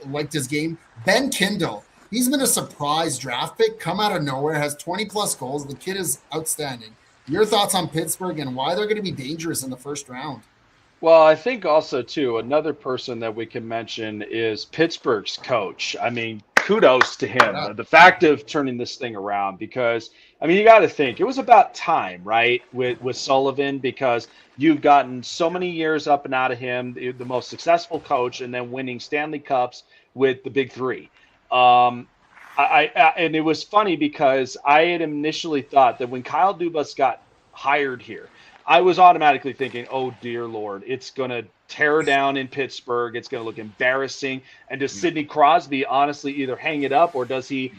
Speaker 1: liked his game, Ben Kindle. He's been a surprise draft pick, come out of nowhere, has 20-plus goals. The kid is outstanding. Your thoughts on Pittsburgh and why they're going to be dangerous in the first round?
Speaker 3: Well, I think also, too, another person that we can mention is Pittsburgh's coach. I mean, kudos to him.
Speaker 1: Yeah.
Speaker 3: The fact of turning this thing around because, I mean, you got to think, it was about time, right, with Sullivan because you've gotten so many years up and out of him, the most successful coach, and then winning Stanley Cups with the Big Three. And it was funny because I had initially thought that when Kyle Dubas got hired here, I was automatically thinking, oh, dear Lord, it's going to tear down in Pittsburgh. It's going to look embarrassing. And does Sidney Crosby honestly either hang it up or does he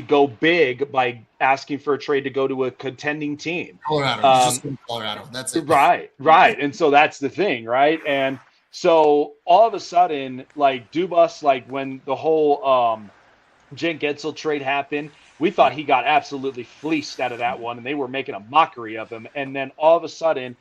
Speaker 3: go big by asking for a trade to go to a contending team?
Speaker 1: Colorado. He's just in Colorado. That's it.
Speaker 3: Right. And so that's the thing, right? And so all of a sudden, like Dubas, like when the whole Jen Gensel trade happened, we thought he got absolutely fleeced out of that one, and they were making a mockery of him. And then all of a sudden,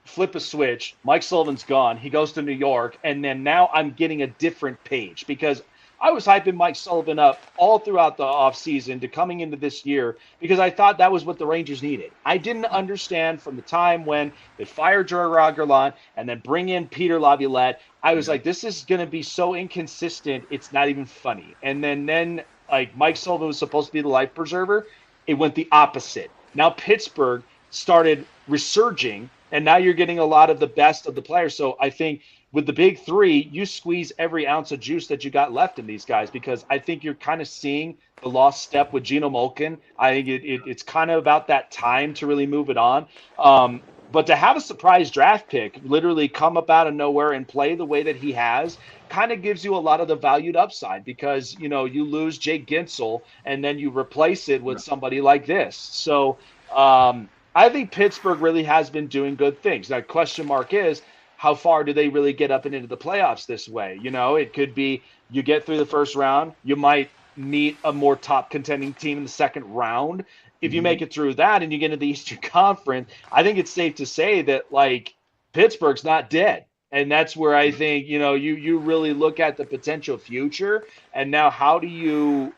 Speaker 3: flip a switch, Mike Sullivan's gone. He goes to New York, and then now I'm getting a different page because I was hyping Mike Sullivan up all throughout the offseason to coming into this year because I thought that was what the Rangers needed. I didn't understand from the time when they fired Joe Ragerland and then bring in Peter Laviolette. I was like, this is going to be so inconsistent, it's not even funny. And then like Mike Sullivan was supposed to be the life preserver. It went the opposite. Now Pittsburgh started resurging, and now you're getting a lot of the best of the players. So I think with the Big Three, you squeeze every ounce of juice that you got left in these guys because I think you're kind of seeing the lost step with Geno Malkin. I think it's kind of about that time to really move it on. But to have a surprise draft pick literally come up out of nowhere and play the way that he has kind of gives you a lot of the valued upside because, you lose Jake Gensel and then you replace it with somebody like this. So I think Pittsburgh really has been doing good things. Now, question mark is, how far do they really get up and into the playoffs this way? It could be you get through the first round, you might meet a more top contending team in the second round. If you make it through that and you get into the Eastern Conference, I think it's safe to say that like Pittsburgh's not dead. And that's where I think, you really look at the potential future and now how do you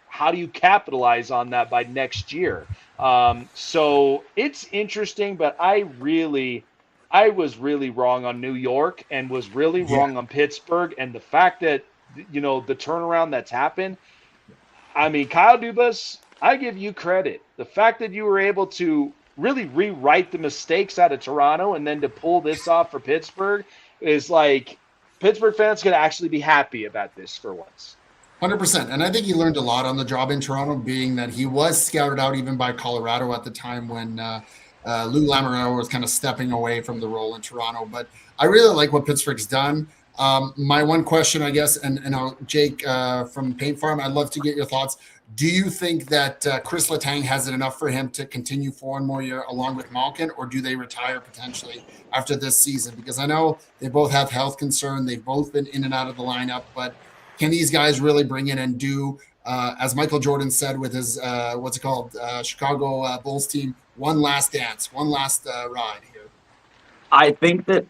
Speaker 3: capitalize on that by next year? So it's interesting, but I was really wrong on New York and was really wrong on Pittsburgh. And the fact that, the turnaround that's happened, I mean, Kyle Dubas, I give you credit. The fact that you were able to really rewrite the mistakes out of Toronto, and then to pull this off for Pittsburgh is like Pittsburgh fans can actually be happy about this for once.
Speaker 1: 100%. And I think he learned a lot on the job in Toronto, being that he was scouted out even by Colorado at the time when Lou Lamoriello was kind of stepping away from the role in Toronto. But I really like what Pittsburgh's done. My one question, I guess, and Jake from Paint Farm, I'd love to get your thoughts. Do you think that Chris Letang has it enough for him to continue for one more year along with Malkin, or do they retire potentially after this season? Because I know they both have health concern. They've both been in and out of the lineup, but can these guys really bring in and do, as Michael Jordan said with his, Chicago Bulls team, one last dance, one last ride here?
Speaker 2: I think that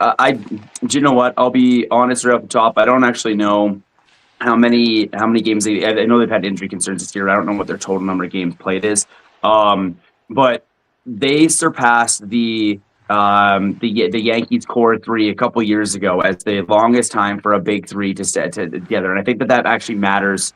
Speaker 2: do you know what? I'll be honest right off the top. I don't actually know how many games I know they've had injury concerns this year. I don't know what their total number of games played is. But they surpassed the Yankees core three a couple years ago as the longest time for a big three to stay together. And I think that actually matters.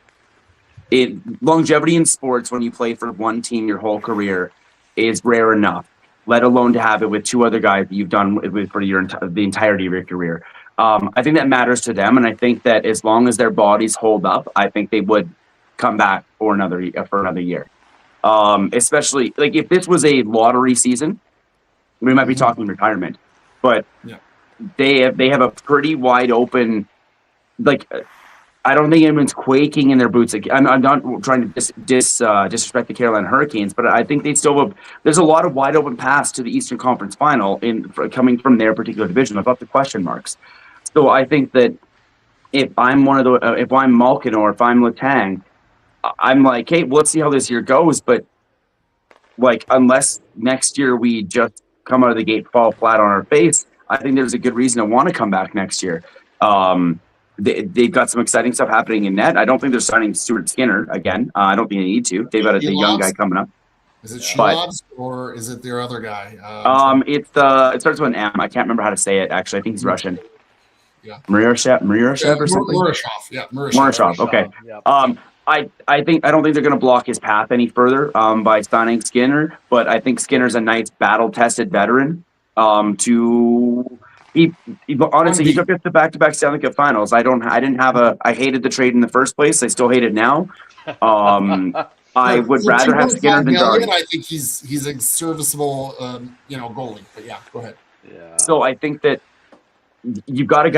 Speaker 2: Longevity in sports, when you play for one team your whole career, is rare enough, let alone to have it with two other guys that you've done with for the entirety of your career. I think that matters to them, and I think that as long as their bodies hold up, I think they would come back for another year. Especially like if this was a lottery season, we might be talking retirement, but they have a pretty wide open. Like I don't think anyone's quaking in their boots. Like, I'm not trying to disrespect the Carolina Hurricanes, but I think they still have. There's a lot of wide open paths to the Eastern Conference Final coming from their particular division without the question marks. So I think that if I'm if I'm Malkin or if I'm Letang, I'm like, hey, let's see how this year goes. But like, unless next year we just come out of the gate, fall flat on our face, I think there's a good reason to want to come back next year. They've got some exciting stuff happening in net. I don't think they're signing Stuart Skinner again. I don't think they need to. They've got a young guy coming up.
Speaker 1: Is it Shilovs or is it their other guy?
Speaker 2: It starts with an M. I can't remember how to say it. Actually, I think he's Russian.
Speaker 1: Yeah.
Speaker 2: Murashov or something.
Speaker 1: Murashov. Yeah,
Speaker 2: Murashov. Okay.
Speaker 3: Yeah.
Speaker 2: I don't think they're going to block his path any further by signing Skinner, but I think Skinner's a nice battle-tested veteran. He took us to back-to-back Stanley Cup Finals. I hated the trade in the first place. I still hate it now. I would rather have Skinner than Jarry.
Speaker 1: I think he's a serviceable, goalie. But yeah, go ahead.
Speaker 3: Yeah.
Speaker 2: So I think that you've got a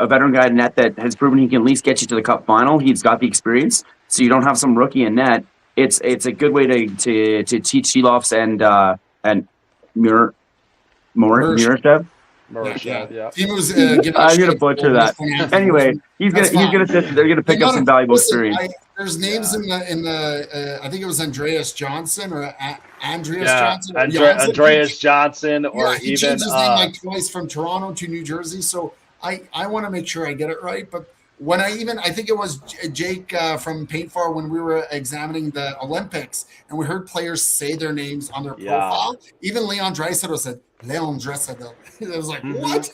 Speaker 2: veteran guy in net that has proven he can at least get you to the Cup Final. He's got the experience, so you don't have some rookie in net. It's a good way to teach Shilovs and Murashov.
Speaker 3: Yeah.
Speaker 1: Timu's
Speaker 2: I'm gonna butcher that. Anyway, they're gonna pick up some valuable experience.
Speaker 1: There's names in the I think it was Andreas Johnson or Andreas Johnson.
Speaker 3: Andreas Johnson, or
Speaker 1: he
Speaker 3: even
Speaker 1: changed his name like twice from Toronto to New Jersey. So I want to make sure I get it right. But when I think it was Jake from Paint Far when we were examining the Olympics and we heard players say their names on their profile. Even Leon Draisaitl said Leon Draisaitl. It was like, what?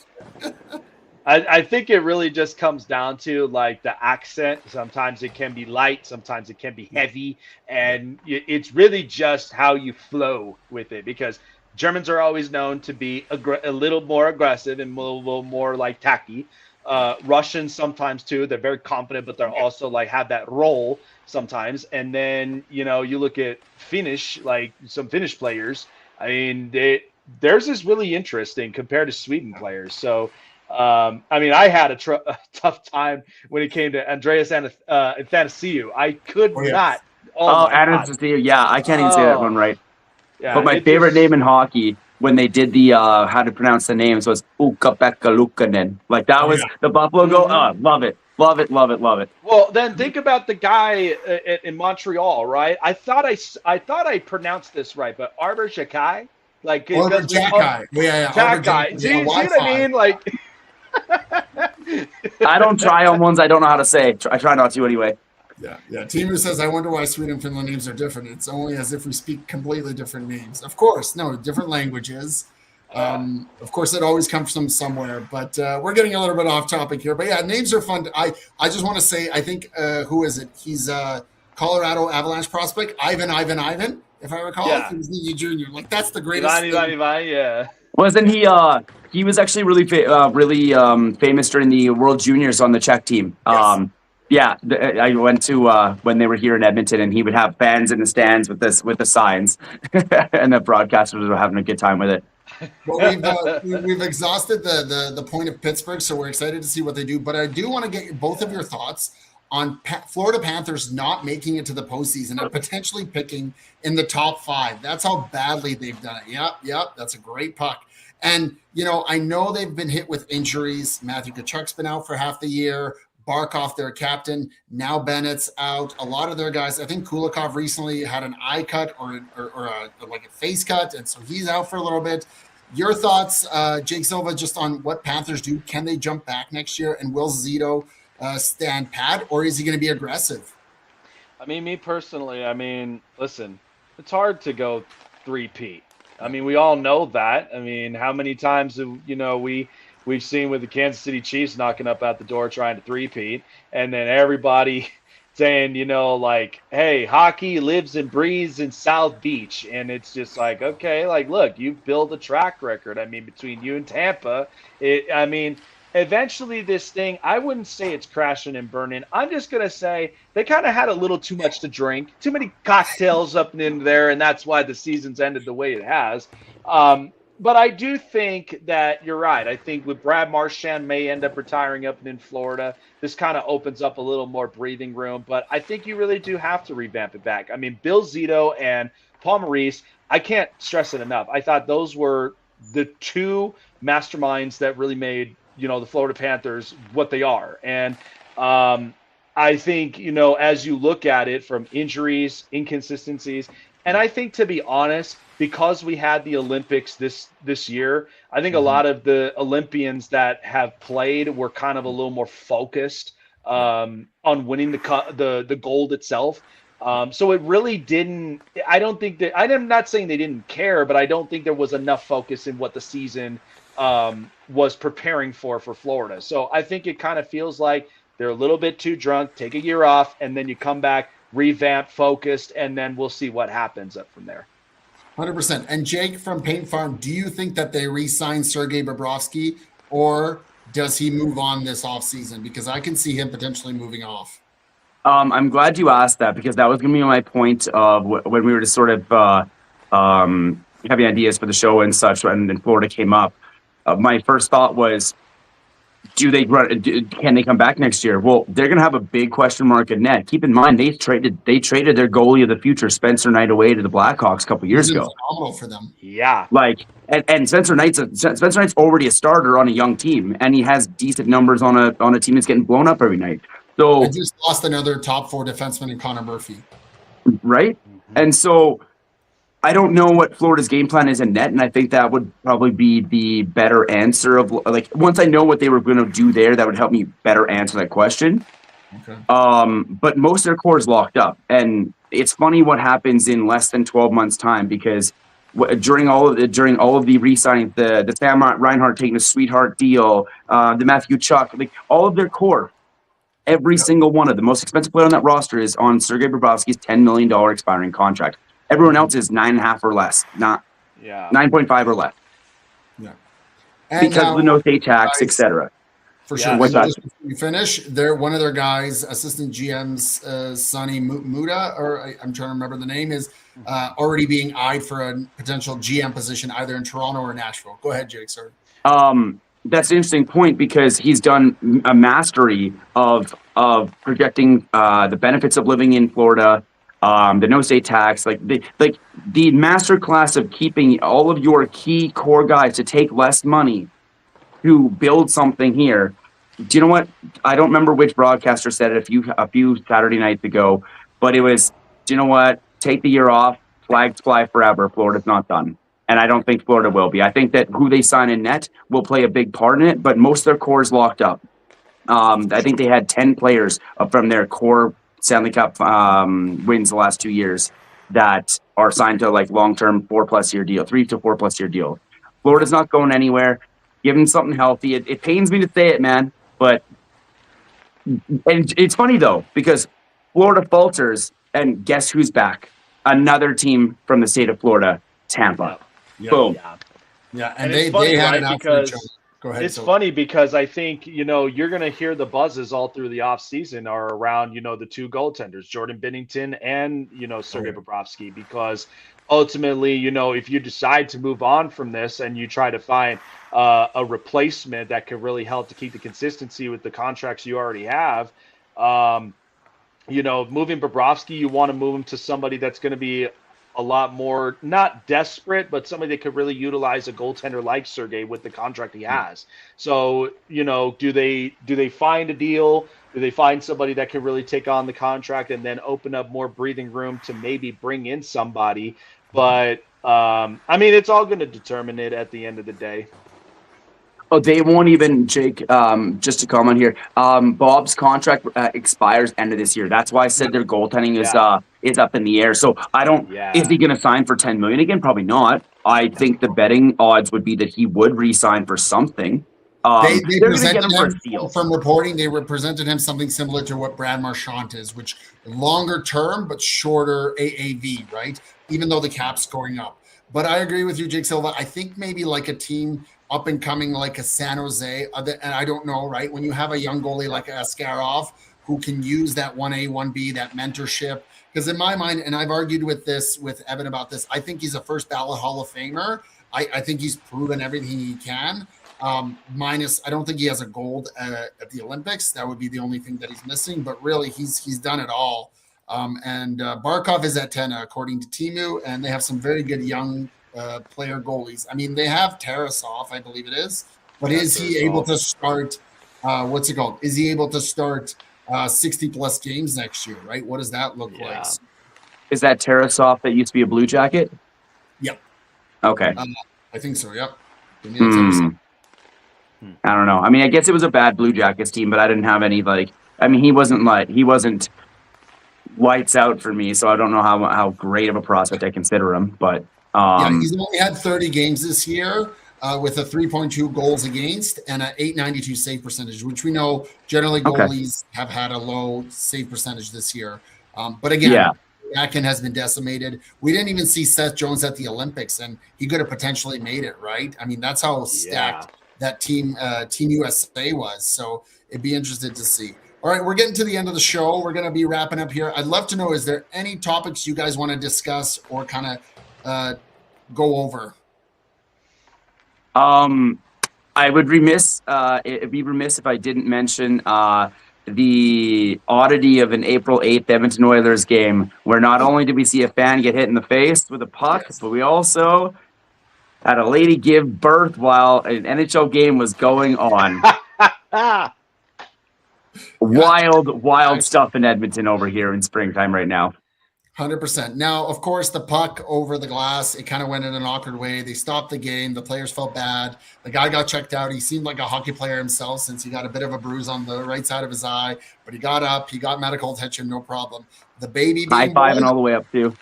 Speaker 3: I think it really just comes down to like the accent. Sometimes it can be light, sometimes it can be heavy, and it's really just how you flow with it, because Germans are always known to be a little more aggressive and a little more like tacky. Russians sometimes too. They're very confident, but they're also like have that role sometimes. And then you look at Finnish, like some Finnish players. I mean, theirs is really interesting compared to Sweden players. So. I had a tough time when it came to Andreas Athanasiou. I could not.
Speaker 2: Athanasiou. Yeah, I can't even say that one right.
Speaker 3: Yeah,
Speaker 2: but my favorite name in hockey when they did the how to pronounce the names was Ukko-Pekka Luukkonen. Like that was the Buffalo goal. Love it.
Speaker 3: Well, then think about the guy in Montreal, right? I thought I pronounced this right, but Arbor Xhekaj. Like
Speaker 1: Xhekaj.
Speaker 3: Xhekaj. See what I mean? Like
Speaker 2: I don't try on ones I don't know how to say. I try not to anyway.
Speaker 1: Yeah. Timu says, I wonder why Sweden and Finland names are different. It's only as if we speak completely different names. Of course, no, different languages. Of course, it always comes from somewhere. But we're getting a little bit off topic here. But yeah, names are fun. I just want to say, I think, who is it? He's Colorado Avalanche prospect, Ivan. if I recall.
Speaker 3: Yeah.
Speaker 1: He was Niño Jr. Like, that's the greatest thing.
Speaker 3: Yeah.
Speaker 2: Wasn't he? He was actually really famous during the World Juniors on the Czech team.
Speaker 1: Yes.
Speaker 2: Yeah, I went to when they were here in Edmonton, and he would have fans in the stands with the signs, and the broadcasters were having a good time with it.
Speaker 1: Well, we've exhausted the point of Pittsburgh, so we're excited to see what they do. But I do want to get both of your thoughts on Florida Panthers not making it to the postseason and potentially picking in the top 5. That's how badly they've done it. Yep, that's a great puck. And, I know they've been hit with injuries. Matthew Tkachuk's been out for half the year. Barkov, their captain. Now Bennett's out. A lot of their guys, I think Kulikov recently had an eye cut or like a face cut, and so he's out for a little bit. Your thoughts, Jake Silva, just on what Panthers do. Can they jump back next year? And will Zito stand pat, or is he going to be aggressive?
Speaker 3: I mean, me personally, listen, it's hard to go 3-peat. We all know that. How many times have, we've seen with the Kansas City Chiefs knocking up at the door trying to 3-peat, and then everybody saying, hey, hockey lives and breathes in South Beach. And it's just like, okay, look, you've built a track record. Between you and Tampa, eventually this thing, I wouldn't say it's crashing and burning. I'm just going to say they kind of had a little too much to drink, too many cocktails up in there, and that's why the season's ended the way it has. But I do think that you're right. I think with Brad Marchand may end up retiring up in Florida, this kind of opens up a little more breathing room. But I think you really do have to revamp it back. Bill Zito and Paul Maurice, I can't stress it enough. I thought those were the two masterminds that really made, the Florida Panthers what they are. And I think, as you look at it from injuries, inconsistencies, and I think, to be honest, because we had the Olympics this year, I think a lot of the Olympians that have played were kind of a little more focused on winning the gold itself. So it really didn't. I don't think that. I'm not saying they didn't care, but I don't think there was enough focus in what the season was preparing for Florida. So I think it kind of feels like they're a little bit too drunk. Take a year off, and then you come back, revamp, focused, and then we'll see what happens up from there.
Speaker 1: 100%. And Jake from Paint Farm, do you think that they re-sign Sergei Bobrovsky, or does he move on this offseason? Because I can see him potentially moving off.
Speaker 2: I'm glad you asked that, because that was going to be my point of when we were just sort of having ideas for the show and such, and Florida came up. My first thought was, can they come back next year? Well, they're going to have a big question mark at net. Keep in mind, they traded their goalie of the future, Spencer Knight, away to the Blackhawks a couple years ago.
Speaker 1: Phenomenal for them.
Speaker 3: Yeah.
Speaker 2: And Spencer Knight's already a starter on a young team, and he has decent numbers on a team that's getting blown up every night. So
Speaker 1: I just lost another top 4 defenseman in Connor Murphy.
Speaker 2: Right? Mm-hmm. And so I don't know what Florida's game plan is in net, and I think that would probably be the better answer of, once I know what they were going to do there, that would help me better answer that question. Okay. But most of their core is locked up, and it's funny what happens in less than 12 months' time, because during all of the re-signing, the Sam Reinhart taking a sweetheart deal, the Matthew Tkachuk, all of their core, every single one of the most expensive player on that roster is on Sergei Bobrovsky's $10 million expiring contract. Everyone else is 9.5 or less, not 9.5 or less. Yeah, and because of the no-state tax, etc.
Speaker 1: For sure. What's that? We finish. One of their guys, assistant GM's Sonny Muda, or I'm trying to remember the name, is already being eyed for a potential GM position either in Toronto or Nashville. Go ahead, Jake. Sorry.
Speaker 2: That's an interesting point, because he's done a mastery of projecting the benefits of living in Florida, the no state tax, the master class of keeping all of your key core guys to take less money to build something here. Do you know what? I don't remember which broadcaster said it a few Saturday nights ago, but it was, do you know what? Take the year off, flags fly forever. Florida's not done. And I don't think Florida will be. I think that who they sign in net will play a big part in it, but most of their core is locked up. I think they had 10 players from their core Stanley Cup wins the last 2 years that are signed to long-term 4+ year deal, 3 to 4+ year deal. Florida's not going anywhere. Give them something healthy. It pains me to say it, man, but and it's funny though, because Florida falters, and guess who's back? another team from the state of Florida, Tampa.
Speaker 1: Yeah.
Speaker 2: Boom.
Speaker 1: Yeah,
Speaker 3: And
Speaker 1: and
Speaker 3: it's funny,
Speaker 1: they had
Speaker 3: right?
Speaker 1: it out for each other.
Speaker 3: Because
Speaker 1: Go ahead.
Speaker 3: it's
Speaker 1: So
Speaker 3: funny because I think, you're going to hear the buzzes all through the offseason are around, the two goaltenders, Jordan Binnington and, Sergei Bobrovsky, because ultimately, if you decide to move on from this and you try to find a replacement that could really help to keep the consistency with the contracts you already have, moving Bobrovsky, you want to move him to somebody that's going to be a lot more not desperate, but somebody that could really utilize a goaltender like Sergey with the contract he has. So, do they find a deal? Do they find somebody that can really take on the contract and then open up more breathing room to maybe bring in somebody? But it's all going to determine it at the end of the day.
Speaker 2: Oh, they won't even, Jake, just to comment here. Bob's contract expires end of this year. That's why I said their goaltending is up in the air. So I don't, is he going to sign for 10 million again? Probably not. I think the betting odds would be that he would re-sign for something.
Speaker 1: they
Speaker 2: They're going to get
Speaker 1: presented
Speaker 2: him for a
Speaker 1: him
Speaker 2: steal.
Speaker 1: from reporting. They represented him something similar to what Brad Marchand is, which longer term but shorter AAV, right? Even though the cap's going up. But I agree with you, Jake Silva. I think maybe like a team up and coming like a San Jose, and I don't know, right? When you have a young goalie like Askarov who can use that 1A, 1B, that mentorship, because in my mind, and I've argued with Evan about this, I think he's a first ballot Hall of Famer. I think he's proven everything he can. Minus, I don't think he has a gold at the Olympics. That would be the only thing that he's missing. But really, he's done it all. And Barkov is at 10, according to Timu, and they have some very good young player goalies. I mean, they have Tarasov, I believe it is. But is he able to start? What's it called? Is he able to start 60 plus games next year? Right? What does that look like?
Speaker 2: Is that Tarasov that used to be a Blue Jacket?
Speaker 1: Yep.
Speaker 2: Okay.
Speaker 1: I think so. Yep.
Speaker 2: I don't know. I mean, I guess it was a bad Blue Jackets team, but I didn't have any he wasn't lights out for me, so I don't know how great of a prospect I consider him. But
Speaker 1: he's only had 30 games this year with a 3.2 goals against and an 892 save percentage, which we know generally goalies have had a low save percentage this year. But again, Atkin has been decimated. We didn't even see Seth Jones at the Olympics, and he could have potentially made it, right? I mean, that's how stacked that team USA was. So it'd be interesting to see. All right, we're getting to the end of the show. We're going to be wrapping up here. I'd love to know, is there any topics you guys want to discuss or kind of go over?
Speaker 2: I would it'd be remiss if I didn't mention the oddity of an April 8th Edmonton Oilers game, where not only did we see a fan get hit in the face with a puck, but we also had a lady give birth while an NHL game was going on. Wild stuff in Edmonton over here in springtime right now.
Speaker 1: 100%. Now, of course, the puck over the glass, it kind of went in an awkward way. They stopped the game. The players felt bad. The guy got checked out. He seemed like a hockey player himself since he got a bit of a bruise on the right side of his eye, but he got up. He got medical attention, no problem. The baby being
Speaker 2: high-fiving all the way up, too.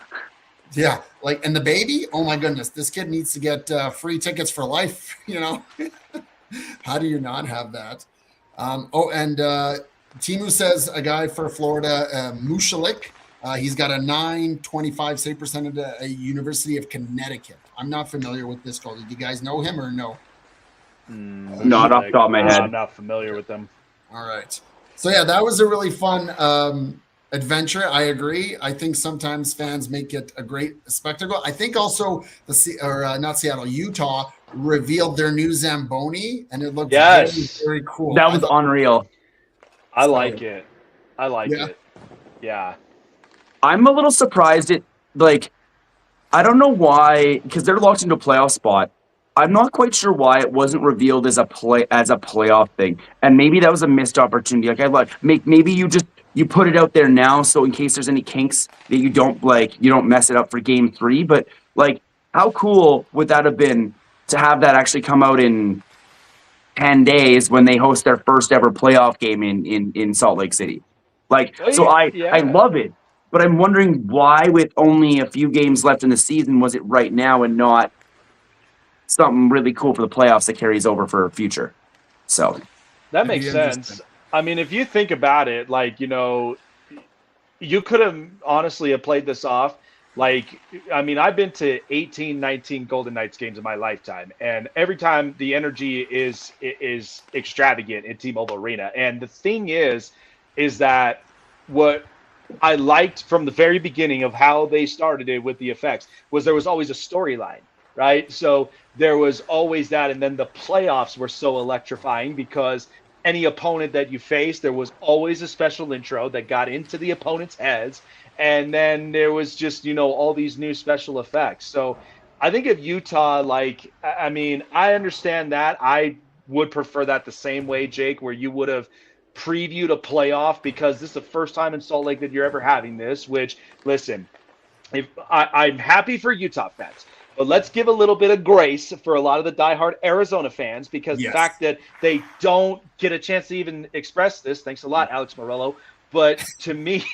Speaker 1: Yeah, and the baby, oh my goodness, this kid needs to get free tickets for life, How do you not have that? Timu says a guy for Florida, Mushalik, he's got a 925 save percentage at a University of Connecticut. I'm not familiar with this goalie. Do you guys know him or no?
Speaker 2: Not off the top of my head.
Speaker 3: I'm not familiar with them.
Speaker 1: All right. So, that was a really fun adventure. I agree. I think sometimes fans make it a great spectacle. I think also Utah revealed their new Zamboni, and it looked very, very cool.
Speaker 2: That was unreal.
Speaker 3: I like it. I like it. Yeah.
Speaker 2: I'm a little surprised I don't know why, because they're locked into a playoff spot. I'm not quite sure why it wasn't revealed as a playoff thing. And maybe that was a missed opportunity. Maybe you put it out there now, so in case there's any kinks that you don't mess it up for game 3. But how cool would that have been to have that actually come out in 10 days when they host their first ever playoff game in Salt Lake City? I love it, but I'm wondering why, with only a few games left in the season, was it right now and not something really cool for the playoffs that carries over for future? So
Speaker 3: that makes sense. I mean, if you think about it, you could have honestly played this off Like, I mean, I've been to 18, 19 Golden Knights games in my lifetime, and every time the energy is extravagant in T-Mobile Arena. And the thing is that what I liked from the very beginning of how they started it with the effects was there was always a storyline, right? So there was always that, and then the playoffs were so electrifying because any opponent that you faced, there was always a special intro that got into the opponent's heads, and then there was just all these new special effects. So I think if Utah, like, I mean, I understand that. I would prefer that the same way, Jake, where you would have previewed a playoff, because this is the first time in Salt Lake that you're ever having this. Which, listen, if I'm happy for Utah fans, but let's give a little bit of grace for a lot of the diehard Arizona fans, because the
Speaker 1: Yes.
Speaker 3: fact that they don't get a chance to even express this. Thanks a lot, Alex Morello. But to me,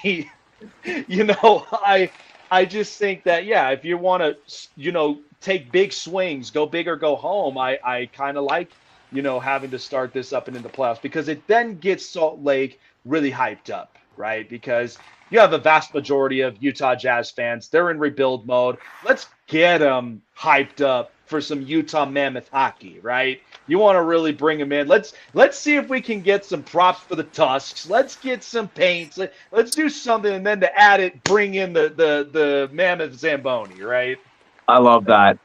Speaker 3: I just think that, yeah, if you want to take big swings, go big or go home, I kind of like having to start this up and in the playoffs, because it then gets Salt Lake really hyped up, right? Because you have a vast majority of Utah Jazz fans. They're in rebuild mode. Let's get them hyped up for some Utah Mammoth hockey, right? You want to really bring them in. Let's see if we can get some props for the Tusks. Let's get some paints. Let's do something, and then to add it, bring in the Mammoth Zamboni, right?
Speaker 2: I love that.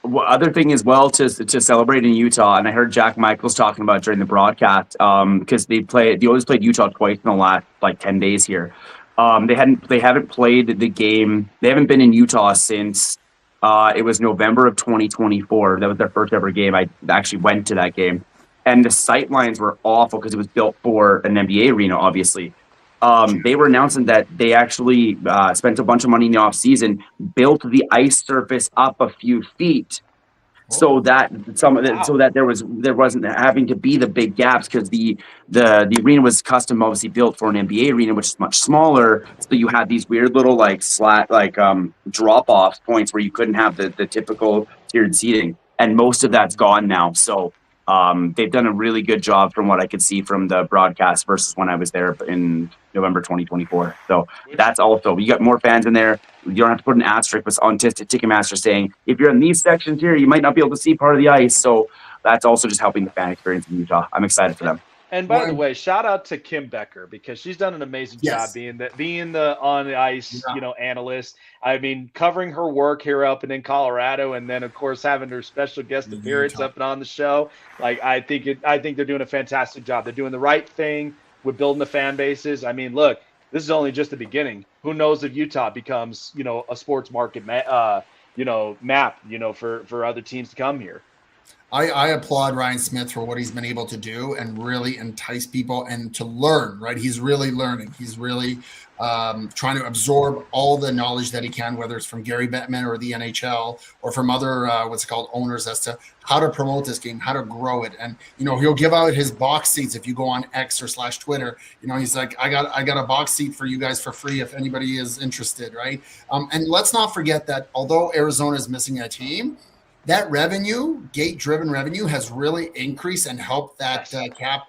Speaker 2: Other thing as well to celebrate in Utah, and I heard Jack Michaels talking about during the broadcast, because they always played Utah twice in the last like 10 days here. They haven't played the game. They haven't been in Utah since it was November of 2024. That was their first ever game. I actually went to that game, and the sight lines were awful because it was built for an NBA arena, obviously. They were announcing that they actually spent a bunch of money in the offseason, built the ice surface up a few feet, so that so that there wasn't having to be the big gaps, because the arena was custom, obviously built for an NBA arena, which is much smaller. So you had these weird little like drop off points where you couldn't have the typical tiered seating, and most of that's gone now. So they've done a really good job from what I could see from the broadcast versus when I was there in November 2024. So that's also, you got more fans in there. You don't have to put an asterisk on Ticketmaster saying, if you're in these sections here, you might not be able to see part of the ice. So that's also just helping the fan experience in Utah. I'm excited for them.
Speaker 3: And by the way, shout out to Kim Becker, because she's done an amazing job being the on the ice, analyst. I mean, covering her work here up and in Colorado, and then of course having her special guest appearance up and on the show. Like, I think they're doing a fantastic job. They're doing the right thing with building the fan bases. I mean, look, this is only just the beginning. Who knows if Utah becomes, a sports market map, for other teams to come here.
Speaker 1: I applaud Ryan Smith for what he's been able to do and really entice people and to learn, right? He's really learning. He's really trying to absorb all the knowledge that he can, whether it's from Gary Bettman or the NHL or from other, owners, as to how to promote this game, how to grow it. And, he'll give out his box seats. If you go on X or /Twitter, he's like, I got a box seat for you guys for free if anybody is interested, right? And let's not forget that although Arizona is missing a team, that revenue, gate-driven revenue, has really increased and helped that cap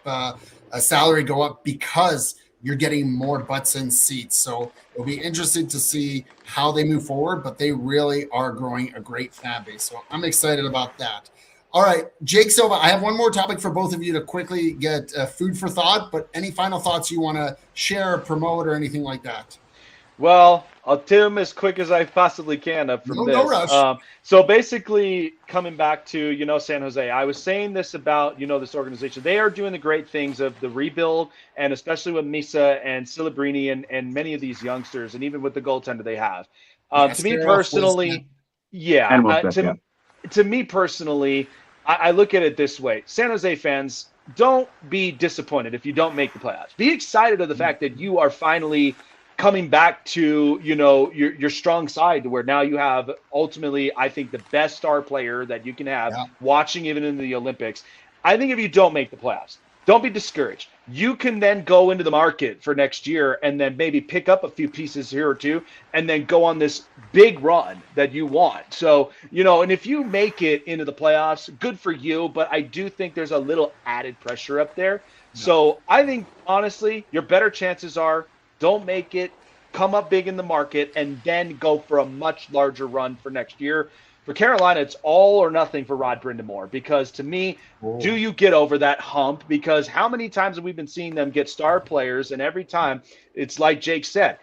Speaker 1: salary go up, because you're getting more butts in seats. So it'll be interesting to see how they move forward, but they really are growing a great fan base. So I'm excited about that. All right, Jake Silva, I have one more topic for both of you to quickly get food for thought, but any final thoughts you want to share, promote, or anything like that?
Speaker 3: Well, I'll tell them as quick as I possibly can up from this.
Speaker 1: No rush.
Speaker 3: So basically, coming back to, San Jose, I was saying this about, this organization. They are doing the great things of the rebuild, and especially with Misa and Cilibrini and many of these youngsters, and even with the goaltender they have. To me personally, to me personally, I look at it this way. San Jose fans, don't be disappointed if you don't make the playoffs. Be excited of the fact that you are finally coming back to, your strong side, to where now you have ultimately, I think, the best star player that you can have watching even in the Olympics. I think if you don't make the playoffs, don't be discouraged. You can then go into the market for next year and then maybe pick up a few pieces here or two and then go on this big run that you want. So, and if you make it into the playoffs, good for you. But I do think there's a little added pressure up there. So I think, honestly, your better chances are don't make it, come up big in the market, and then go for a much larger run for next year. For Carolina, it's all or nothing for Rod Brindamore, because to me, do you get over that hump? Because how many times have we been seeing them get star players, and every time it's like Jake said,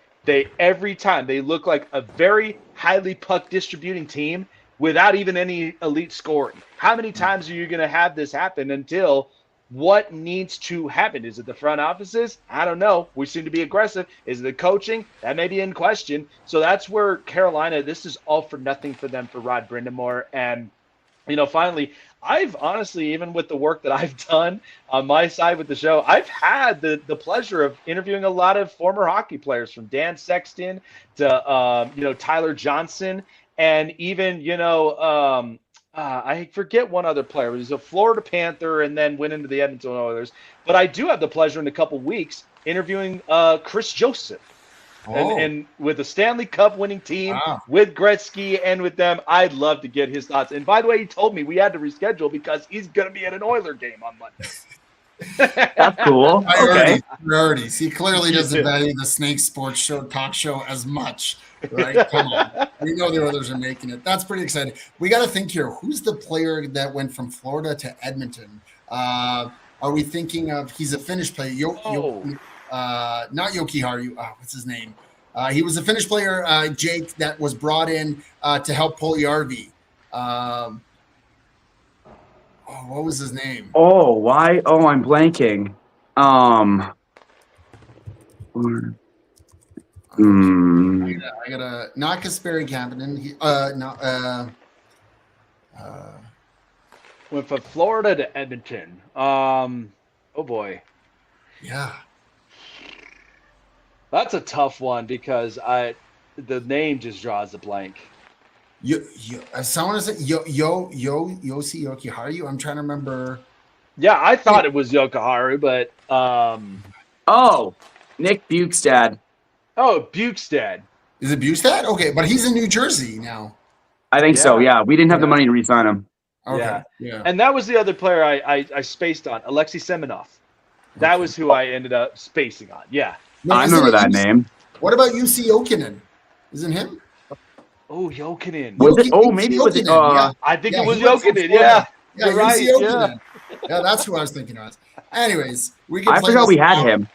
Speaker 3: every time they look like a very highly puck distributing team without even any elite scoring. How many times are you going to have this happen until what needs to happen? Is it the front offices? I don't know. We seem to be aggressive. Is it the coaching? That may be in question. So that's where Carolina, this is all for nothing for them, for Rod Brindamore. And, finally, I've honestly, even with the work that I've done on my side with the show, I've had the pleasure of interviewing a lot of former hockey players, from Dan Sexton to, Tyler Johnson, and even, I forget one other player. He was a Florida Panther and then went into the Edmonton Oilers. But I do have the pleasure in a couple weeks interviewing Chris Joseph. And with a Stanley Cup winning team, with Gretzky and with them, I'd love to get his thoughts. And by the way, he told me we had to reschedule because he's going to be at an Oiler game on Monday.
Speaker 2: That's cool. Okay.
Speaker 1: Priorities. He clearly doesn't value the Snake Sports Show talk show as much. Right? Come on. We know the others are making it. That's pretty exciting. We got to think here. Who's the player that went from Florida to Edmonton? Are we thinking of? He's a Finnish player. Not Yoki Haru. What's his name? He was a Finnish player, Jake, that was brought in to help Puljujärvi. What was his name?
Speaker 2: Oh, why? Oh, I'm blanking.
Speaker 1: I gotta not Kasperi Kapanen.
Speaker 3: Went from Florida to Edmonton. Oh boy.
Speaker 1: Yeah.
Speaker 3: That's a tough one because the name just draws a blank.
Speaker 1: Someone said Yossi Yokiharu. I'm trying to remember.
Speaker 3: Yeah, I thought it was Yokiharu, but
Speaker 2: Nick Bukestad.
Speaker 3: Oh, Bukestad.
Speaker 1: Is it Bukestad? Okay, but he's in New Jersey now.
Speaker 2: I think so. Yeah, we didn't have the money to re-sign him.
Speaker 1: Okay. Yeah.
Speaker 3: And that was the other player I spaced on, Alexei Semenov. That was who I ended up spacing on. Yeah.
Speaker 1: No,
Speaker 2: I remember that name.
Speaker 1: What about UC Jokinen? Isn't him?
Speaker 3: Oh, Jokinen.
Speaker 2: Was it? Oh, maybe it was.
Speaker 1: Yeah.
Speaker 3: I think it was Jokinen. Yeah.
Speaker 1: You're
Speaker 3: right.
Speaker 1: Yeah, that's who I was thinking of. Anyways,
Speaker 2: I forgot we had him.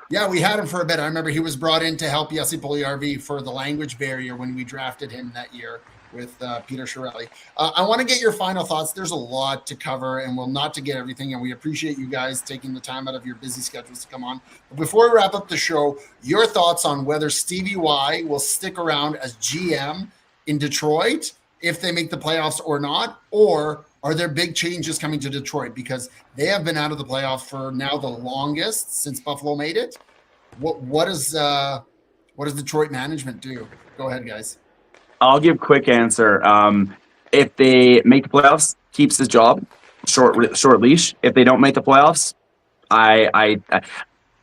Speaker 1: Yeah, we had him for a bit. I remember he was brought in to help Jesse Puljujärvi for the language barrier when we drafted him that year with Peter Chiarelli. I want to get your final thoughts. There's a lot to cover, and we'll not to get everything, and we appreciate you guys taking the time out of your busy schedules to come on. But before we wrap up the show, your thoughts on whether Stevie Y will stick around as GM in Detroit if they make the playoffs or not, or are there big changes coming to Detroit? Because they have been out of the playoffs for now the longest since Buffalo made it. What does Detroit management do? Go ahead, guys.
Speaker 2: I'll give a quick answer. If they make the playoffs, keeps his job, short leash. If they don't make the playoffs, I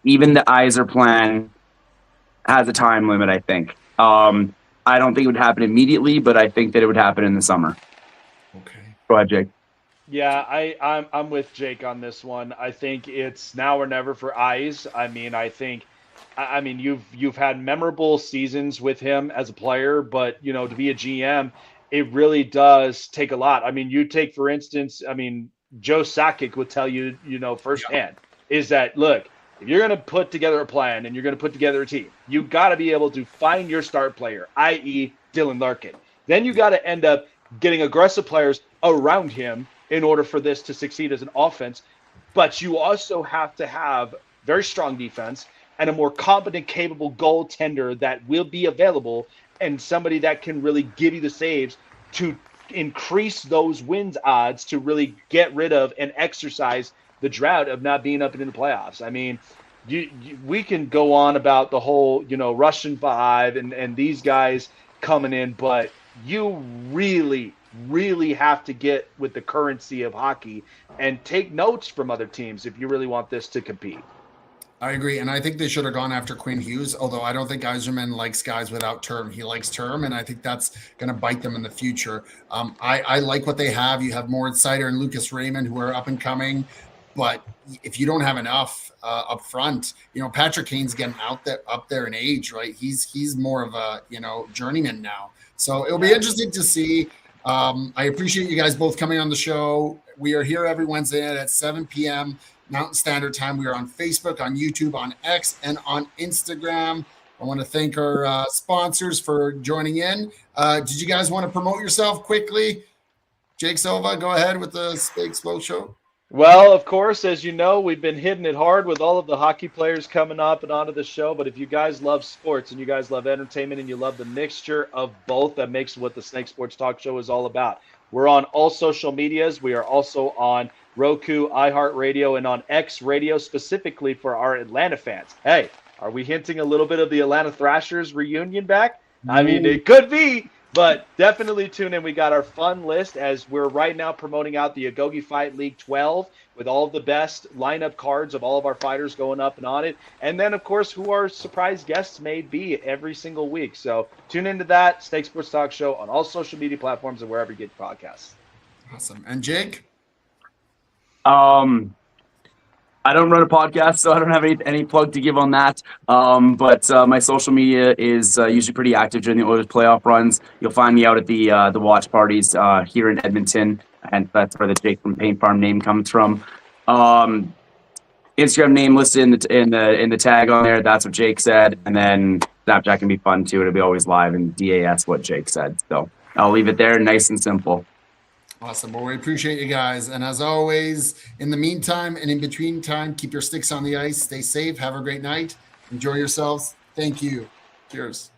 Speaker 2: even the Yzer plan has a time limit, I think. I don't think it would happen immediately, but I think that it would happen in the summer.
Speaker 1: Okay.
Speaker 2: Go ahead, Jake.
Speaker 3: Yeah, I'm with Jake on this one. I think it's now or never for Eyes. I mean, you've had memorable seasons with him as a player, but to be a GM, it really does take a lot. I mean, you take, for instance, Joe Sakic would tell you, firsthand, is that, look, if you're going to put together a plan and you're going to put together a team, you got to be able to find your start player, i.e. Dylan Larkin. Then you got to end up getting aggressive players around him in order for this to succeed as an offense. But you also have to have very strong defense and a more competent, capable goaltender that will be available, and somebody that can really give you the saves to increase those wins odds to really get rid of and exercise the drought of not being up in the playoffs. I mean, we can go on about the whole, Russian Five and these guys coming in, but you really, really have to get with the currency of hockey and take notes from other teams if you really want this to compete.
Speaker 1: I agree, and I think they should have gone after Quinn Hughes, although I don't think Yzerman likes guys without term. He likes term, and I think that's going to bite them in the future. I like what they have. You have Moritz Seider and Lucas Raymond, who are up and coming. but if you don't have enough up front, Patrick Kane's getting up there in age, right? He's more of a journeyman now. So it'll be interesting to see. I appreciate you guys both coming on the show. We are here every Wednesday night at 7 p.m. Mountain Standard Time. We are on Facebook, on YouTube, on X, and on Instagram. I want to thank our sponsors for joining in. Did you guys want to promote yourself quickly? Jake Silva, go ahead with the Spake Slow Show.
Speaker 3: Well, of course, as you know, we've been hitting it hard with all of the hockey players coming up and onto the show. But if you guys love sports and you guys love entertainment and you love the mixture of both, that makes what the Snake Sports Talk Show is all about. We're on all social medias. We are also on Roku, iHeartRadio, and on X Radio specifically for our Atlanta fans. Hey, are we hinting a little bit of the Atlanta Thrashers reunion back? I mean, it could be. But definitely tune in. We got our fun list as we're right now promoting out the Agogi Fight League 12 with all of the best lineup cards of all of our fighters going up and on it. And then, of course, who our surprise guests may be every single week. So tune into that Snake Sports Talk Show on all social media platforms and wherever you get podcasts.
Speaker 1: Awesome. And Jake?
Speaker 2: I don't run a podcast, so I don't have any plug to give on that. But my social media is usually pretty active during the Oilers playoff runs. You'll find me out at the watch parties here in Edmonton, and that's where the Jake from Paint Farm name comes from. Instagram name listed in the tag on there. That's what Jake said, and then Snapchat can be fun too. It'll be always live and DAS what Jake said. So I'll leave it there, nice and simple.
Speaker 1: Awesome. Well, we appreciate you guys. And as always, in the meantime and in between time, keep your sticks on the ice. Stay safe. Have a great night. Enjoy yourselves. Thank you. Cheers.